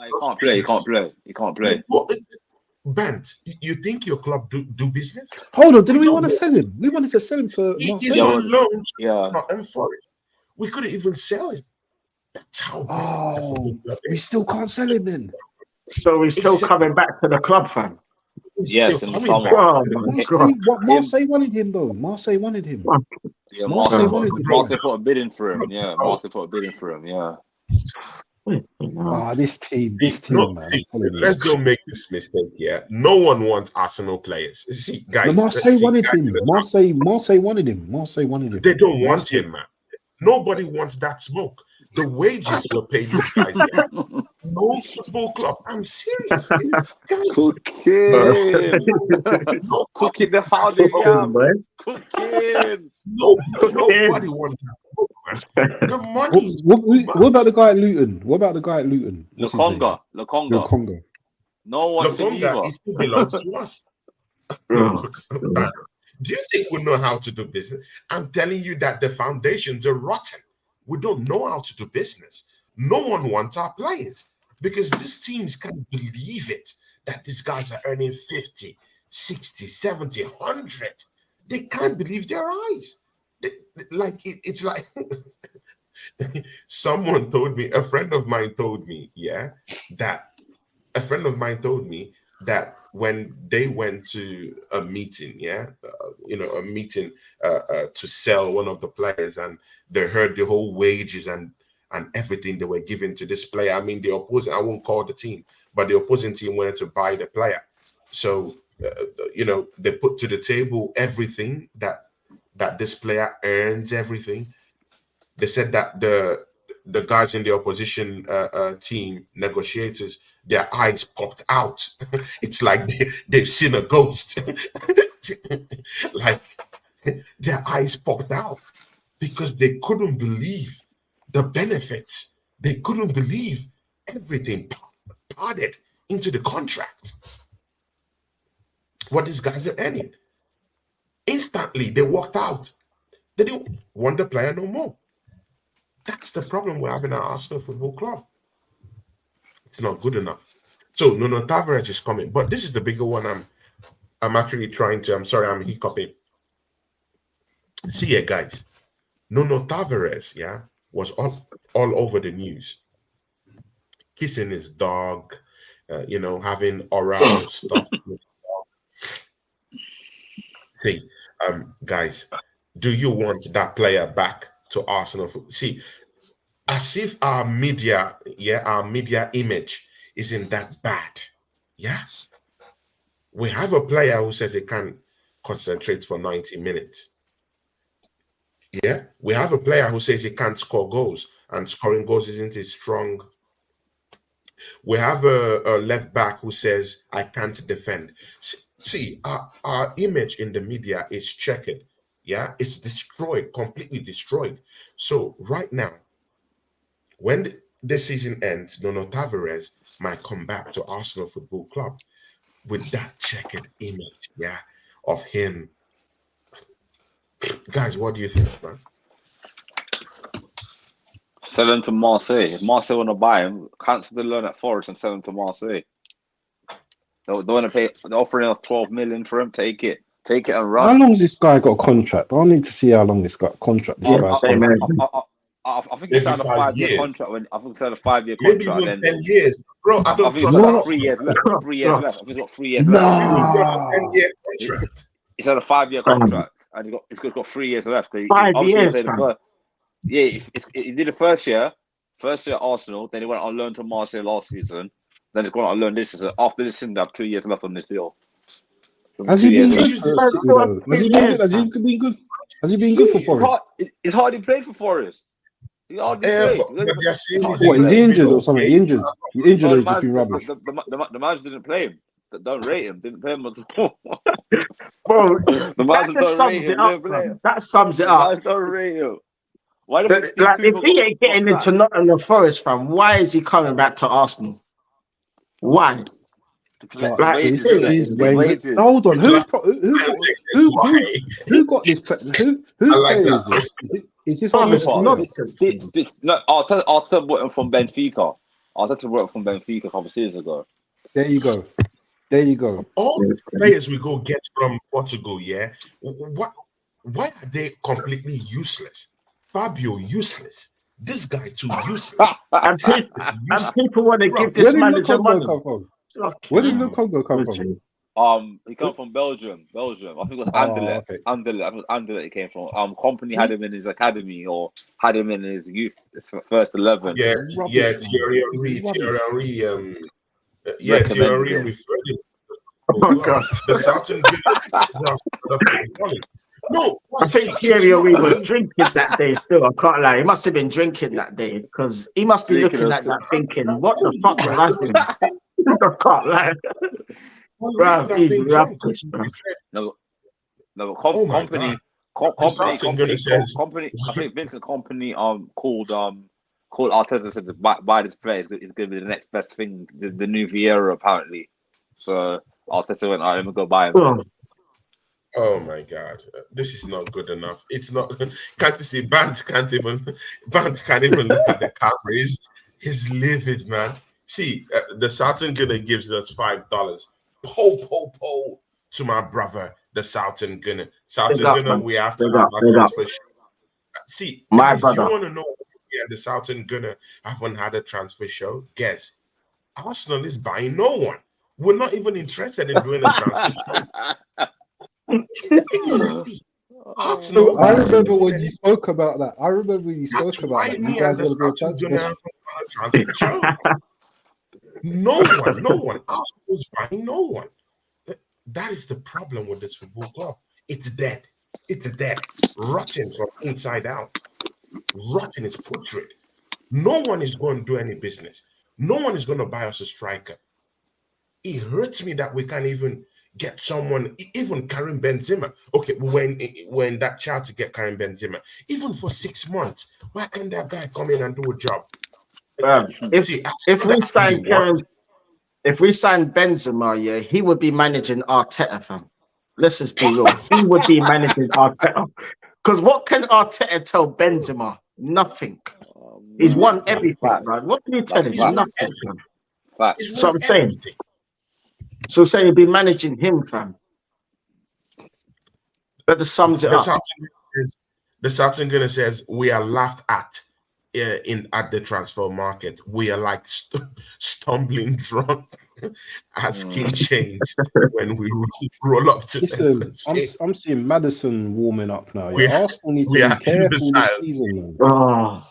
he can't play. He can't play. He can't play. Bent, you think your club do business? Hold on, didn't we don't want to know. sell him? We wanted to sell him to He is Marseille. on loan Yeah. and Forest. We couldn't even sell him. That's how bad the Oh, football club we is. still can't sell him then. So he's still coming back to the club, fam. He's Yes, still in the coming summer. back. Oh my God. Marseille wanted him though. Marseille wanted him. Yeah, Marseille Marseille wanted him. put a bid in for him. Yeah, Marseille put a bid in for him. Yeah. Ah, this team, No, man. see, I'm telling you. let's don't make this mistake. Yeah, no one wants Arsenal players. See, guys, No, Marseille see, wanted guys him. in the top, Marseille wanted him. Marseille wanted him. they don't want Marseille. him, man. Nobody wants that smoke. The wages were paid these guys. Yeah. No football club. I'm serious. Guys, Cooking. no, Cooking the hard yam. Cooking. nobody wants that smoke, man. The money is What about the guy at Luton? What's his name? Lokonga. Lokonga. No one's in Lokonga, either. he still belongs to us. Man, do you think we know how to do business? I'm telling you that the foundations are rotten. We don't know how to do business. No one wants our players because these teams can't believe it that these guys are earning 50, 60, 70, 100. They can't believe their eyes. It's like someone told me, a friend of mine told me that when they went to a meeting, to sell one of the players, and they heard the whole wages and everything they were giving to this player. I mean, the opposing, I won't call the team, but the opposing team wanted to buy the player. So, they put to the table everything that this player earns, everything. They said that the guys in the opposition team, negotiators, their eyes popped out. It's like they've seen a ghost. Like their eyes popped out because they couldn't believe the benefits. They couldn't believe everything parted into the contract. What these guys are earning. Instantly, they walked out. They didn't want the player no more. That's the problem we're having at Arsenal Football Club. It's not good enough. So Nuno Tavares is coming, but this is the bigger one. I'm actually trying to. I'm sorry, I'm hiccuping. See here, guys. Nuno Tavares, was all over the news, kissing his dog, having oral stuff with his dog. See, guys, do you want that player back to Arsenal? See, as if our media image isn't that bad. Yeah. We have a player who says he can't concentrate for 90 minutes. Yeah. We have a player who says he can't score goals, and scoring goals isn't his strong. We have a left back who says, I can't defend. See, our image in the media is checkered. Yeah. It's destroyed, completely destroyed. So right now, when the season ends, Nuno Tavares might come back to Arsenal Football Club with that checkered image, of him. Guys, what do you think, man? Sell him to Marseille. If Marseille want to buy him, cancel the loan at Forest and sell him to Marseille. They want to pay. They're offering us 12 million for him. Take it and How run. long has this guy got a contract? I need to see how long this contract. I think he signed a 5-year contract. I think he signed a 5-year Maybe contract. even 10 years. Bro, I I don't think he's trust got that. 3 years left. 3 years left. I think he's got 3 years Nah. left. 10-year contract. He's had a 5-year contract, and he's got 3 years left. 5 years, He did the first year at Arsenal. Then he went on loan to Marseille last season. Then he's gone on loan this season. After this season, they have 2 years left on this deal. Has he been good? Has he Has he been good for Forest? He's hardly played for Forest. He hardly played. But they're saying What, is he injured or something? He injured or he's just been rubbish? The manager didn't play him. Don't rate him. Didn't play him at all. Bro, The manager don't rate him. that sums it The up. manager don't rate him. Why do Like, if he ain't getting into Nottingham Forest, fam, why is he coming back to Arsenal? Why? Collect Like, wages, seriously. innit? Wages. Hold on, who Why? got this? I Whose like player that. is this? Is this Oh, on the it's Cooper. player? nonsense. No, Arteta bought him from Benfica. Arteta bought him from Benfica a couple of seasons ago. There you go. There you go. All the players we go get from Portugal, yeah. What? Why are they completely useless? Fabio useless. This guy too useless. And people want to give this Where did manager Lukongo money. come from? Fucking Where did hell. Lukongo come from? He came from Belgium. I think it was Oh, Anderlecht. okay. Anderlecht. I think it was Anderlecht he came from. Company had him in his academy or had him in his youth first 11. Yeah, Rubbish, yeah, man. Thierry Henry, Recommended him. referred him. Oh, God. The Southern No, I think Thierry Henry was drinking that day still. I can't lie. He must have been drinking that day because he must be Drinking looking or at that thinking, what the fuck was I doing? I can't lie. Bro, he's rubbish, bro. No, Oh my company. I think Vincent Company called Arteta and said to buy this player. It's going to be the next best thing, the new Vieira apparently. So Arteta went, all right, let me go buy him. Oh my God, this is not good enough. It's not. Can't you see? Bant can't even look at the camera. He's livid, man. See, the Southern Gunner gives us $5. Po to my brother, the Southern Gunner. Southern Gunner, we have to have our transfer show. See, my guys, brother. you want to know? Yeah, the Southern Gunner haven't had a transfer show. Guess Arsenal is buying no one. We're not even interested in doing a transfer show. So I remember when you spoke about that. I remember when you spoke about that. You guys are going to transfer show. No one. Arsenal's buying no one. That is the problem with this football club. It's dead. Rotten from inside out. Rotten is putrid. No one is going to do any business. No one is going to buy us a striker. It hurts me that we can't even get someone, even Karim Benzema. Okay, when that child to get Karim Benzema, even for 6 months, why can't that guy come in and do a job? If we sign Benzema, yeah, he would be managing Arteta, fam. Let's just be real. He would be managing Arteta. Because what can Arteta tell Benzema? Nothing. He's won everything, man. What can you tell him? Nothing, fam. So I'm saying. So say he'd be managing him, fam. That just sums it up. The Southern Gunner says we are laughed at at the transfer market. We are like stumbling drunk at skin change when we roll up to. Listen, I'm seeing Maddison warming up now. Arsenal need to be careful this season, man.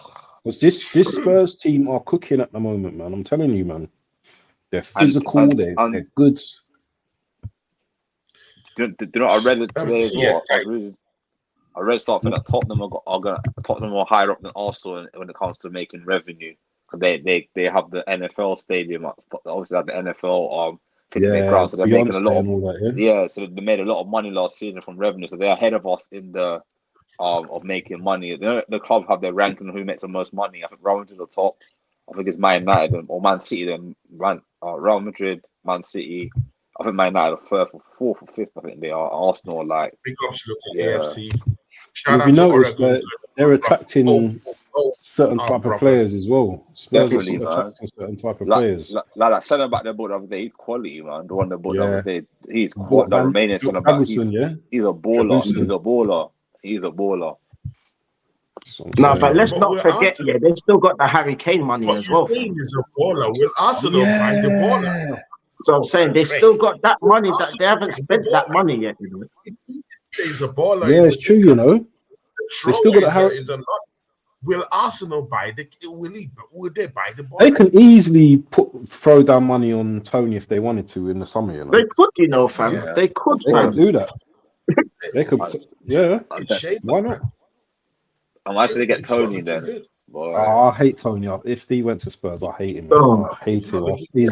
Because this Spurs team are cooking at the moment, man. I'm telling you, man. They're physical. They're good. Do you know what I read today as well? I read something that Tottenham are higher up than Arsenal when it comes to making revenue. Because they have the NFL stadium, obviously have the NFL their ground, so they're making a lot of so they made a lot of money last season from revenue. So they're ahead of us in the of making money. The club have their ranking of who makes the most money. I think Real Madrid are top. I think it's Man United or Man City, then Real Madrid, Man City. I think Man United are third or fourth or fifth. I think they are. Arsenal are like big ups, look at AFC. Have you noticed that they're attracting certain type of players as well? Spurs are attracting certain type of players. Like centre back they bought the other day, he's quality, man. The one they bought the other day, he's the Romanian centre back. He's a baller. He's a baller. No, but let's not forget, they still got the Harry Kane money as well. He's a baller. Will Arsenal buy the baller? So I'm saying they still got that money that they haven't spent that money yet. You know? He's a baller. Yeah, it's true. You know, they still got Harry. Will Arsenal buy the? Will they buy the baller? They can easily throw down money on Tony if they wanted to in the summer. You know, they could, you know, fam. Yeah. They could. They can do that. They could. Yeah. Why not? I'm actually get Tony then. I hate Tony. If he went to Spurs, I hate him. I hate him. He'd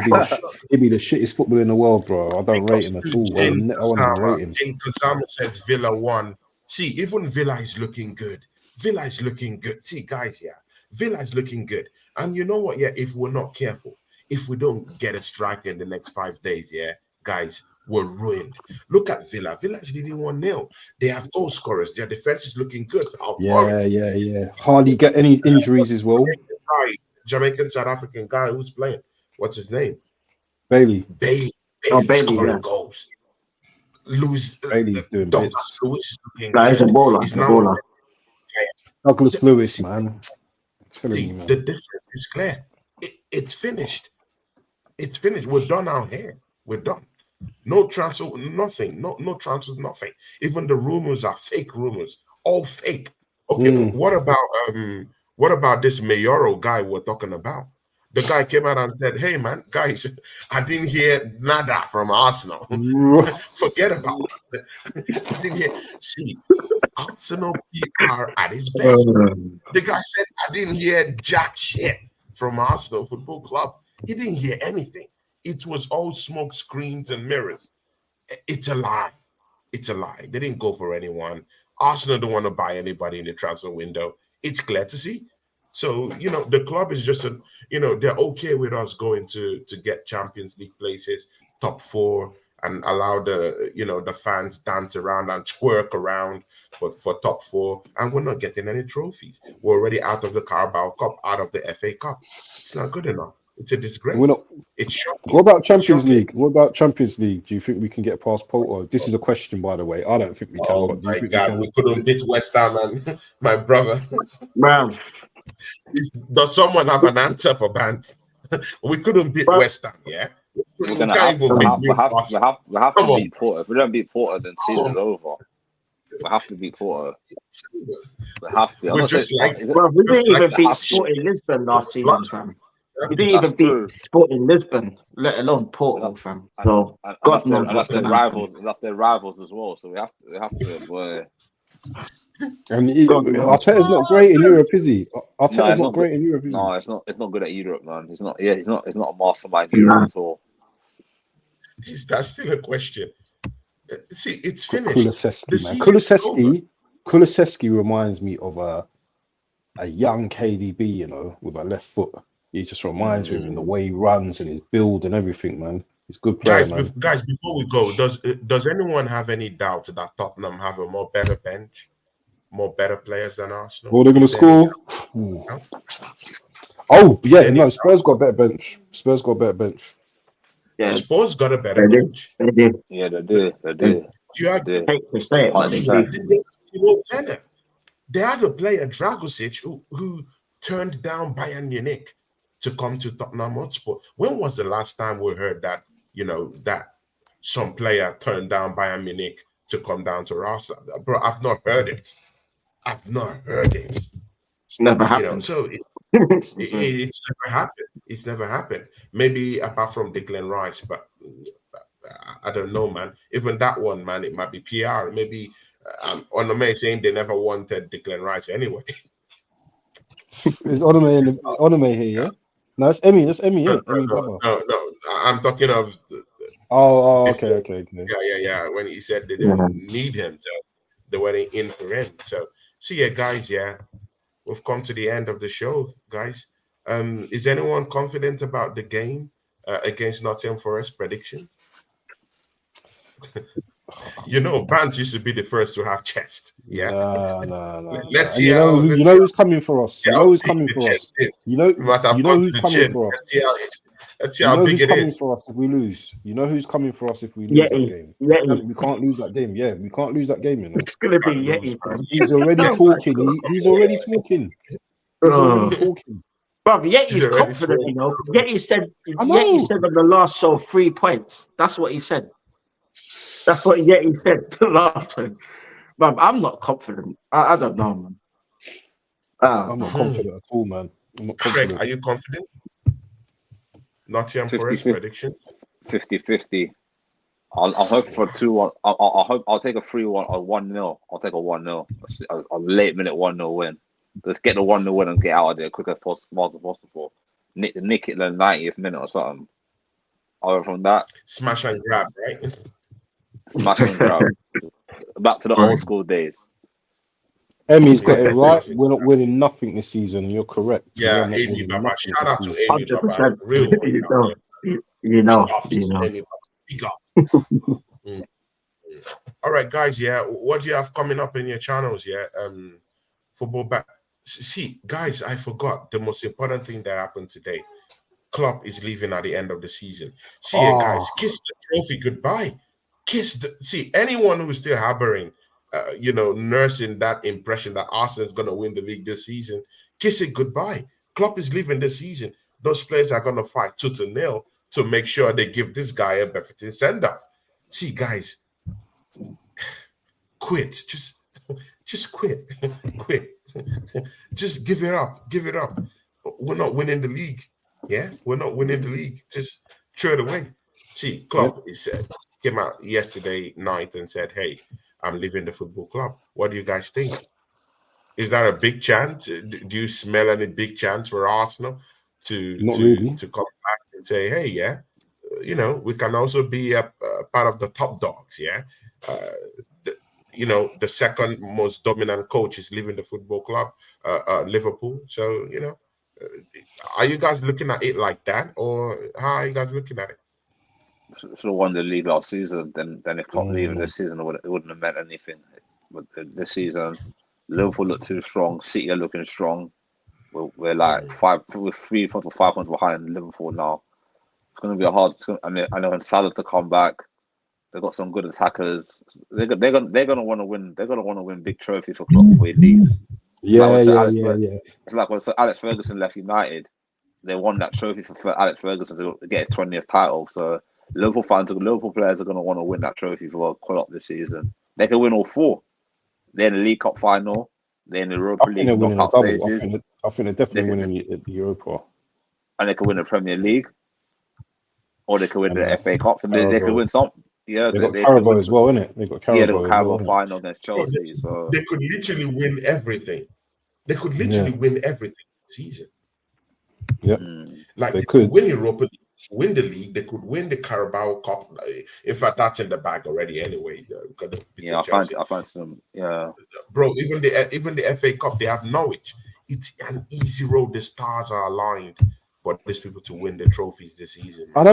be the shittest footballer in the world, bro. I don't rate him at all. I wouldn't rate him. King Kazama says Villa won. See, even Villa is looking good. Villa is looking good. See, guys, Villa is looking good. And you know what? Yeah, if we're not careful, if we don't get a striker in the next 5 days, yeah, guys, we're ruined. Look at Villa. Villa actually didn't 1-0. They have goal scorers. Their defense is looking good. Yeah. Hardly get any injuries as well. Jamaican South African guy who's playing. What's his name? Bailey. Bailey scoring goals. Bailey's doing Douglas bits. Lewis is looking He's a good. baller. He's A now baller. Douglas Lewis, man. I'm telling you, man. the difference is clear. It's finished. It's finished. We're done out here. We're done. No transfer, nothing. No transfer, nothing. Even the rumors are fake rumors. All fake. Okay, what about this Mayoro guy we're talking about? The guy came out and said, "Hey man, guys, I didn't hear nada from Arsenal. Forget about it. I didn't hear. See, Arsenal PR at his best. The guy said, I didn't hear jack shit from Arsenal Football Club. He didn't hear anything. It was all smoke screens and mirrors. It's a lie. It's a lie. They didn't go for anyone. Arsenal don't want to buy anybody in the transfer window. It's clear to see. So, the club is just, they're okay with us going to get Champions League places, top 4, and allow the fans dance around and twerk around for top 4. And we're not getting any trophies. We're already out of the Carabao Cup, out of the FA Cup. It's not good enough. It's a disgrace. It's shocking. What about Champions League? What about Champions League? Do you think we can get past Porto? This is a question, by the way. I don't think we can. Oh my God, we couldn't beat West Ham, and my brother. Man. Does someone have an answer for Bant? We couldn't beat West Ham, yeah? We have to beat Porto. If we don't beat Porto, then season's over. We have to beat Porto. We have to. We didn't even beat Sporting Lisbon last season, fam. We didn't even beat Sporting Lisbon, let alone Porto, fam. So God knows that's their rivals. That's their rivals as well. So we have to. Boy. And Arteta's not great in Europe, is he? Arteta's not great in Europe, is he? No, it's not. It's not good at Europe, man. He's not. Yeah, he's not a mastermind in Europe at all. That's still a question. See, it's finished. Kulusevski reminds me of a young KDB, with a left foot. He just reminds me of him, the way he runs and his build and everything, man. He's a good player, man. Guys, before we go, does anyone have any doubt that Tottenham have a better bench, more better players than Arsenal? Oh, they're going to score. Oh, yeah, no, Spurs got a better bench. Yeah, Spurs got a better bench. They do. Yeah, they do. Do you agree? Hate to say it, but they do. They had a player, Dragosic, who turned down Bayern Munich to come to Tottenham Hotspur. When was the last time we heard that, that some player turned down Bayern Munich to come down to Arsenal? Bro, I've not heard it. It's never happened. So it's never happened. It's never happened. Maybe apart from Declan Rice, but I don't know, man. Even that one, man, it might be PR. Maybe on the May saying they never wanted Declan Rice anyway. Is Onome here, yeah? No, it's Emmy. That's Emmy, yeah. No, I'm talking of. Okay. Yeah. When he said they didn't need him, so they weren't in for him. So, guys, we've come to the end of the show, guys. Is anyone confident about the game against Nottingham Forest prediction? Bant used to be the first to have chest. Yeah. No. Let's see. You know who's coming for us. You know who's coming for us. You know who's coming for us. Let's see how big it is. Coming for us if we lose. You know who's coming for us if we lose that game. We can't lose that game. Yeah, we can't lose that game. It's gonna be Yeti, bro. He's already talking. He's already talking. Bro, Yeti's confident, Yeti said on the last show 3 points. That's what he said. That's what Yeti said the last time. But I'm not confident. I don't know, man. I'm not confident at all, man. I'm not confident. Craig, are you confident? Nottingham Forest prediction? 50-50. I'll hope for 2-1. I'll take a 3-1 or 1-0. I'll take a 1-0. A late minute 1-0 win. Let's get the 1-0 win and get out of there quick as possible. Nick it in the 90th minute or something. Other from that, smash and grab, right? Smash and grab. Back to the old school days. Emmy's got it Yeah, right. exactly. We're not winning nothing this season. You're correct. We Yeah, are not Amy winning Baba. nothing Shout this out to season. Amy Baba, 100%. real one. You Out know, there. you Big know, ups, Amy Baba. Big up. Mm. All right, guys. Yeah, what do you have coming up in your channels? Yeah, football back. See, guys, I forgot the most important thing that happened today. Klopp is leaving at the end of the season. See, guys, Oh, kiss the trophy goodbye. See, anyone who's still harboring, nursing that impression that Arsenal is going to win the league this season, kiss it goodbye. Klopp is leaving this season. Those players are going to fight tooth and nail to make sure they give this guy a befitting send-off. See, guys, quit. Just quit. Quit. Just give it up. Give it up. We're not winning the league. Yeah, we're not winning the league. Just throw it away. See, Klopp came out yesterday night and said, "Hey, I'm leaving the football club." What do you guys think? Is that a big chance? Do you smell any big chance for Arsenal to not really. come back and say, "Hey, yeah, we can also be a part of the top dogs." Yeah, the second most dominant coach is leaving the football club, Liverpool. So are you guys looking at it like that, or how are you guys looking at it? Should have won the league last season. Then if Klopp leaving this season, it wouldn't have meant anything. But this season, Liverpool look too strong. City are looking strong. We're like we're 3 points or 5 points behind Liverpool now. It's going to be a hard. I know when Salah to come back. They've got some good attackers. They're gonna want to win. They're gonna want to win big trophies for Klopp before he leaves. Yeah. It's like when Sir Alex Ferguson left United, they won that trophy for Alex Ferguson to get his 20th title. So Liverpool players are going to want to win that trophy for Klopp this season. They can win all four. They're in the League Cup final. They're in the Europa League knockout stages. I think they're definitely winning the Europa. And they can win the Premier League, or they can win the FA Cup. So they can win some. Yeah, they got Carabao as well, innit? They got Carabao. Yeah, they got Carabao final against Chelsea. So they could literally win everything. They could literally win everything this season. Yeah, like they could win Europa League, win the league. They could win the Carabao Cup. In fact, that's in the bag already anyway. I fancy them. Yeah, bro. Even the FA Cup, they have Norwich. It's an easy road. The stars are aligned for these people to win the trophies this season. I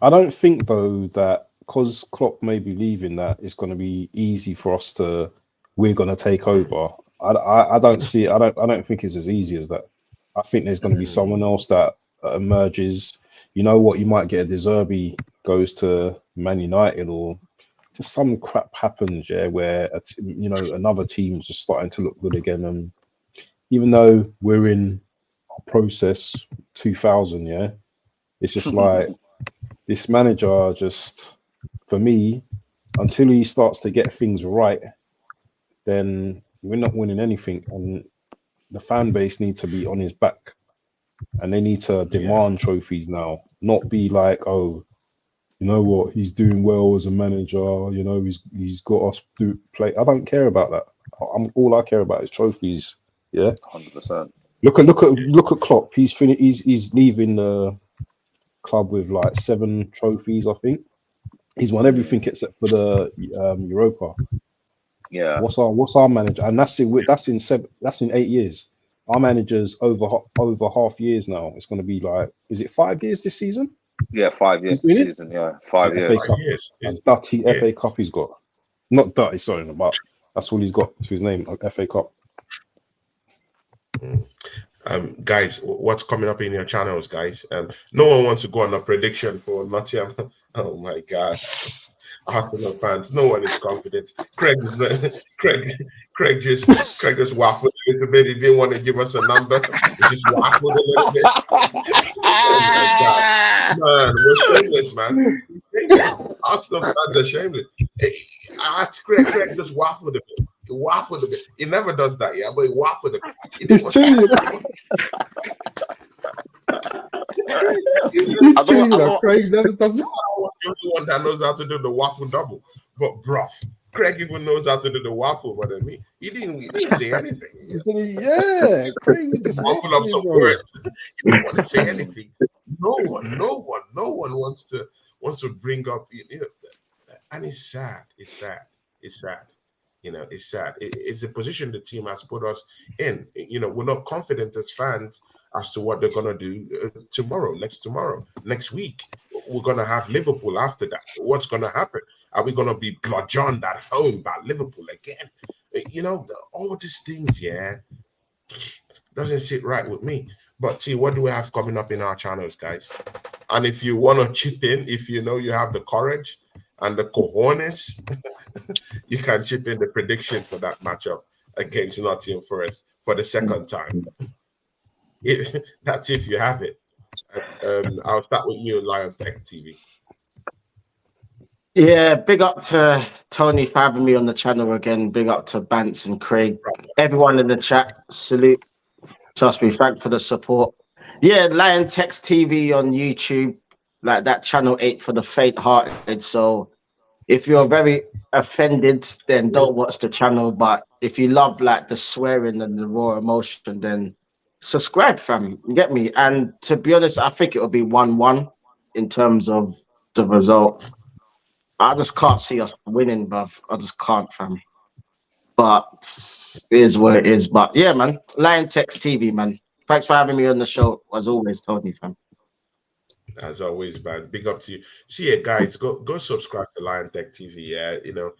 don't think though that because Klopp may be leaving that it's going to be easy for us to. We're going to take over. I don't see. I don't think it's as easy as that. I think there's going to be someone else that emerges. You know what? You might get a De Zerbi goes to Man United, or just some crap happens. Yeah, where another team's just starting to look good again. And even though we're in our process 2000, yeah, it's just like this manager. Just for me, until he starts to get things right, then we're not winning anything, and the fan base need to be on his back, and they need to demand trophies now, not be like, oh, you know what, he's doing well as a manager, he's got us to play. I don't care about that. All I care about is trophies. Yeah, 100%. Look at Klopp. He's leaving the club with like 7 trophies. I think he's won everything except for the Europa. Yeah. What's our manager? And that's in 8 years. Our manager's over half years now. It's going to be like, is it 5 years this season? Yeah, 5 years this season. Yeah, 5 years. FA Cup. And dirty FA Cup he's got. Not dirty, sorry, but that's all he's got to his name, FA Cup. Guys, what's coming up in your channels, guys? No one wants to go on a prediction for Nottingham. Oh my God. Arsenal fans, no one is confident. Craig just waffled a little bit. He didn't want to give us a number. He just waffled a little bit. Oh my God. Man, we're shameless, man. Arsenal fans are shameless. Craig just waffled a bit. He waffled a bit. He never does that, yeah, but he waffled a bit. It's true. Craig never does it. I was the only one that knows how to do the waffle double. But bruv, Craig even knows how to do the waffle more than me. He didn't say anything. Yeah, Craig just waffle up some words. He didn't want to say anything. No one wants to bring up, and it's sad. It's sad. You know, it's sad. It's the position the team has put us in. You know, we're not confident as fans as to what they're gonna do tomorrow, next week. We're gonna have Liverpool after that. What's gonna happen? Are we gonna be bludgeoned at home by Liverpool again? You know, all these things, yeah, doesn't sit right with me. But see, what do we have coming up in our channels, guys? And if you want to chip in, if you know you have the courage and the cojones, you can chip in the prediction for that matchup against Nottingham Forest for the second time. That's if you have it. I'll start with you, Lion Tech TV. Yeah, big up to Tony for having me on the channel again. Big up to Bance and Craig. Everyone in the chat, salute. Trust me, thank for the support. Yeah, Lion Text TV on YouTube, like that channel 8 for the faint-hearted. So if you're very offended, then don't watch the channel. But if you love like the swearing and the raw emotion, then subscribe, fam. You get me? And to be honest, I think it'll be 1-1 in terms of the result. I just can't see us winning, bruv. I just can't, fam. But it is what it is. But yeah, man. Lion Text TV, man. Thanks for having me on the show. As always, Tony, fam. As always, man. Big up to you. See it, guys. Go subscribe to Lion Tech TV. Yeah, you know,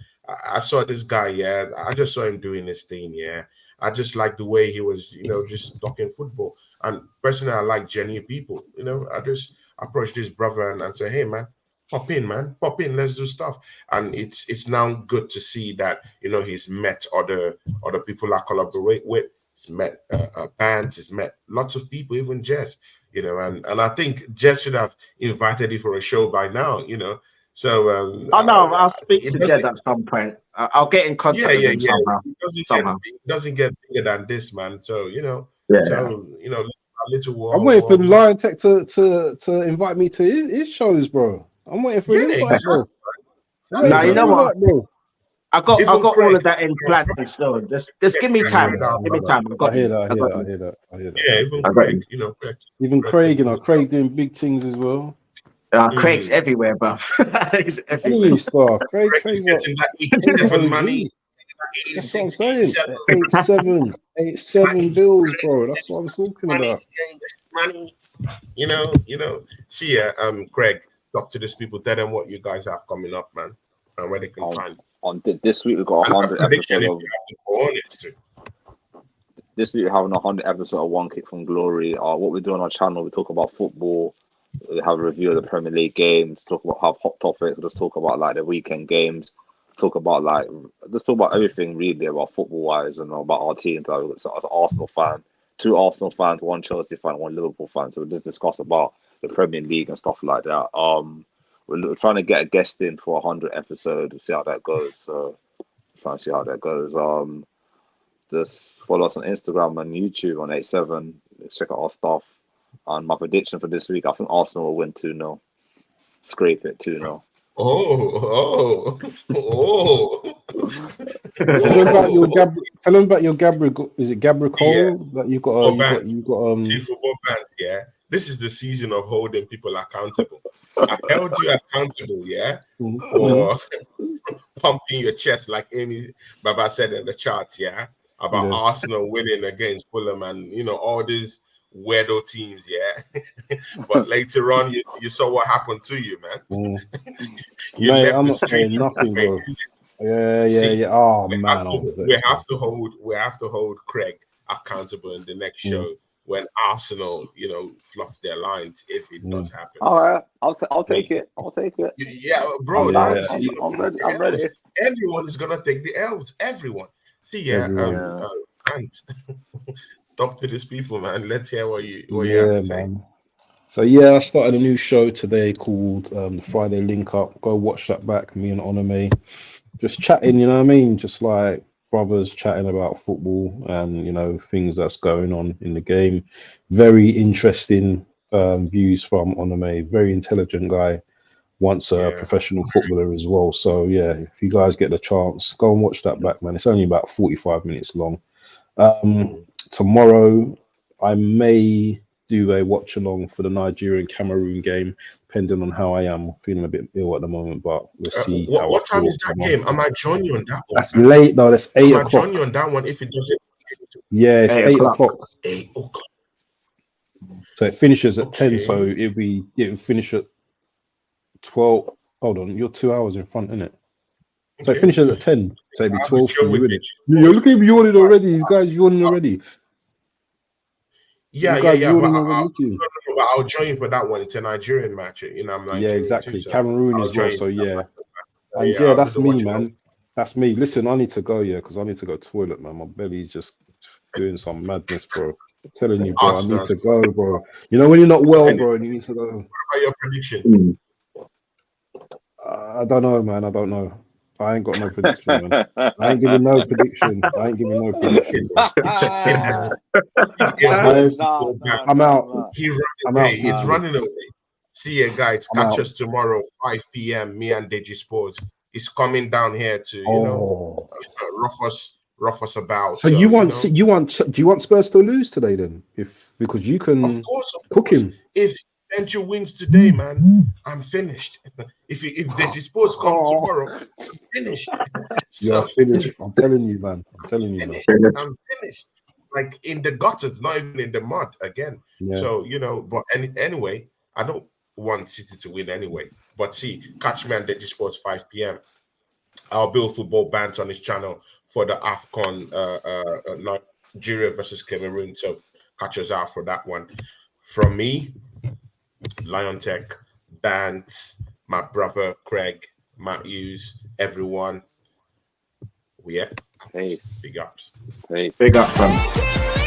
I saw this guy. Yeah, I just saw him doing his thing. Yeah, I just like the way he was, you know, just talking football. And personally, I like genuine people. You know, I just approached this brother and say, hey, man. Pop in, man. Pop in. Let's do stuff. And it's now good to see that, you know, he's met other people I collaborate with. He's met bands. He's met lots of people, even Jess. You know, and I think Jess should have invited you for a show by now. You know, so oh no, I'll speak to Jess at some point. I'll get in contact with him somehow. It doesn't get bigger than this, man. So you know, a little war. I'm waiting for the Lion Tech to invite me to his shows, bro. I'm waiting for him. Exactly. Now you know what? I got all of that in plan. So just give me time. Give me time. I hear that. Yeah, even Craig, you know, Craig, you know, Craig doing big things as well. Craig's everywhere, bro. He's everywhere. Any star. Craig's getting that 87 money. That's what I'm saying. 87 bills, bro. That's what I'm talking about. Money. You know. See ya, Craig. Talk to these people. Tell them what you guys have coming up, man, and where they can find. On this week we've got 100 episodes. This week we're having 100 episodes of One Kick from Glory. What we do on our channel, we talk about football. We have a review of the Premier League games. Talk about hot topics. We'll just talk about like the weekend games. Talk about everything really about football wise and about our teams. Like, as an Arsenal fan, 2 Arsenal fans, 1 Chelsea fan, 1 Liverpool fan. So we just discuss about the Premier League and stuff like that. We're trying to get a guest in for 100 episodes to see how that goes. So trying to see how that goes. Just follow us on Instagram and YouTube on 87. Check out our stuff. And my prediction for this week, I think Arsenal will win 2-0. Scrape it 2-0. Oh. Tell them about your Gabriel. Is it Gabriel Cole? Yeah. That you got See, football fans, yeah. This is the season of holding people accountable. I held you accountable, yeah, for pumping your chest like Amy Baba said in the charts, yeah, about Arsenal winning against Fulham and you know all these weirdo teams, yeah. But later on, you saw what happened to you, man. I'm not saying nothing, bro. Yeah. Oh man, we have to hold Craig accountable in the next show. When Arsenal, you know, fluff their lines, if it does happen. All right, I'll take it. Yeah, bro. I'm ready. Everyone is gonna take the L's. Everyone. See, and talk to these people, man. Let's hear what you have to say. So I started a new show today called the Friday Link Up. Go watch that back. Me and Onome, just chatting. You know what I mean? Just like brothers chatting about football and you know things that's going on in the game. Very interesting views from Onome. Very intelligent guy. Once a professional footballer as well. So if you guys get the chance, go and watch that back, man. It's only about 45 minutes long. Tomorrow I may do a watch along for the Nigerian Cameroon game, depending on how I am. I'm feeling a bit ill at the moment, but we'll see. What time is that game? Am I joining you on that one? That's late though. That's 8 Am I o'clock. joining you on that one if it doesn't? Yeah, it's 8 o'clock. 8 o'clock. So it finishes at 10. Okay. So it'll finish at 12. Hold on, you're 2 hours in front, innit? So it finishes at 10. So it'll be 12 for you, innit? You're looking at me yawning already. These guys yawning already. Yeah. But I'll join you for that one. It's a Nigerian match. You know, I'm Nigerian. Yeah, exactly. Too, so Cameroon as well. So yeah. And yeah, that's me, man. That's me. Listen, I need to go, because I need to go toilet, man. My belly's just doing some madness, bro. I'm telling you, bro, I need to go, bro. You know when you're not well, bro, and you need to go. What about your prediction? I don't know, man. I don't know. I ain't got no prediction, man. I ain't giving no prediction. Bro. I'm out. It's running away. See you guys. Catch us tomorrow, 5 p.m. Me and Deji Sports. It's coming down here to rough us about. So you want do you want Spurs to lose today then? Because you can of course. Cook him. If Bencher wins today, man, I'm finished. If Deji Sports comes tomorrow, I'm finished. You're finished. I'm telling you, man. I'm finished. Like in the gutters, not even in the mud again. Yeah. So but anyway, I don't want City to win anyway. But see, catch me on Deji Sports 5 p.m. I'll build football bands on his channel for the AFCON Nigeria versus Cameroon. So catch us out for that one. From me, Lion Tech, Bands, my brother Craig, Matthews, everyone. Yeah. Peace. Big ups. Peace. Big up, fam.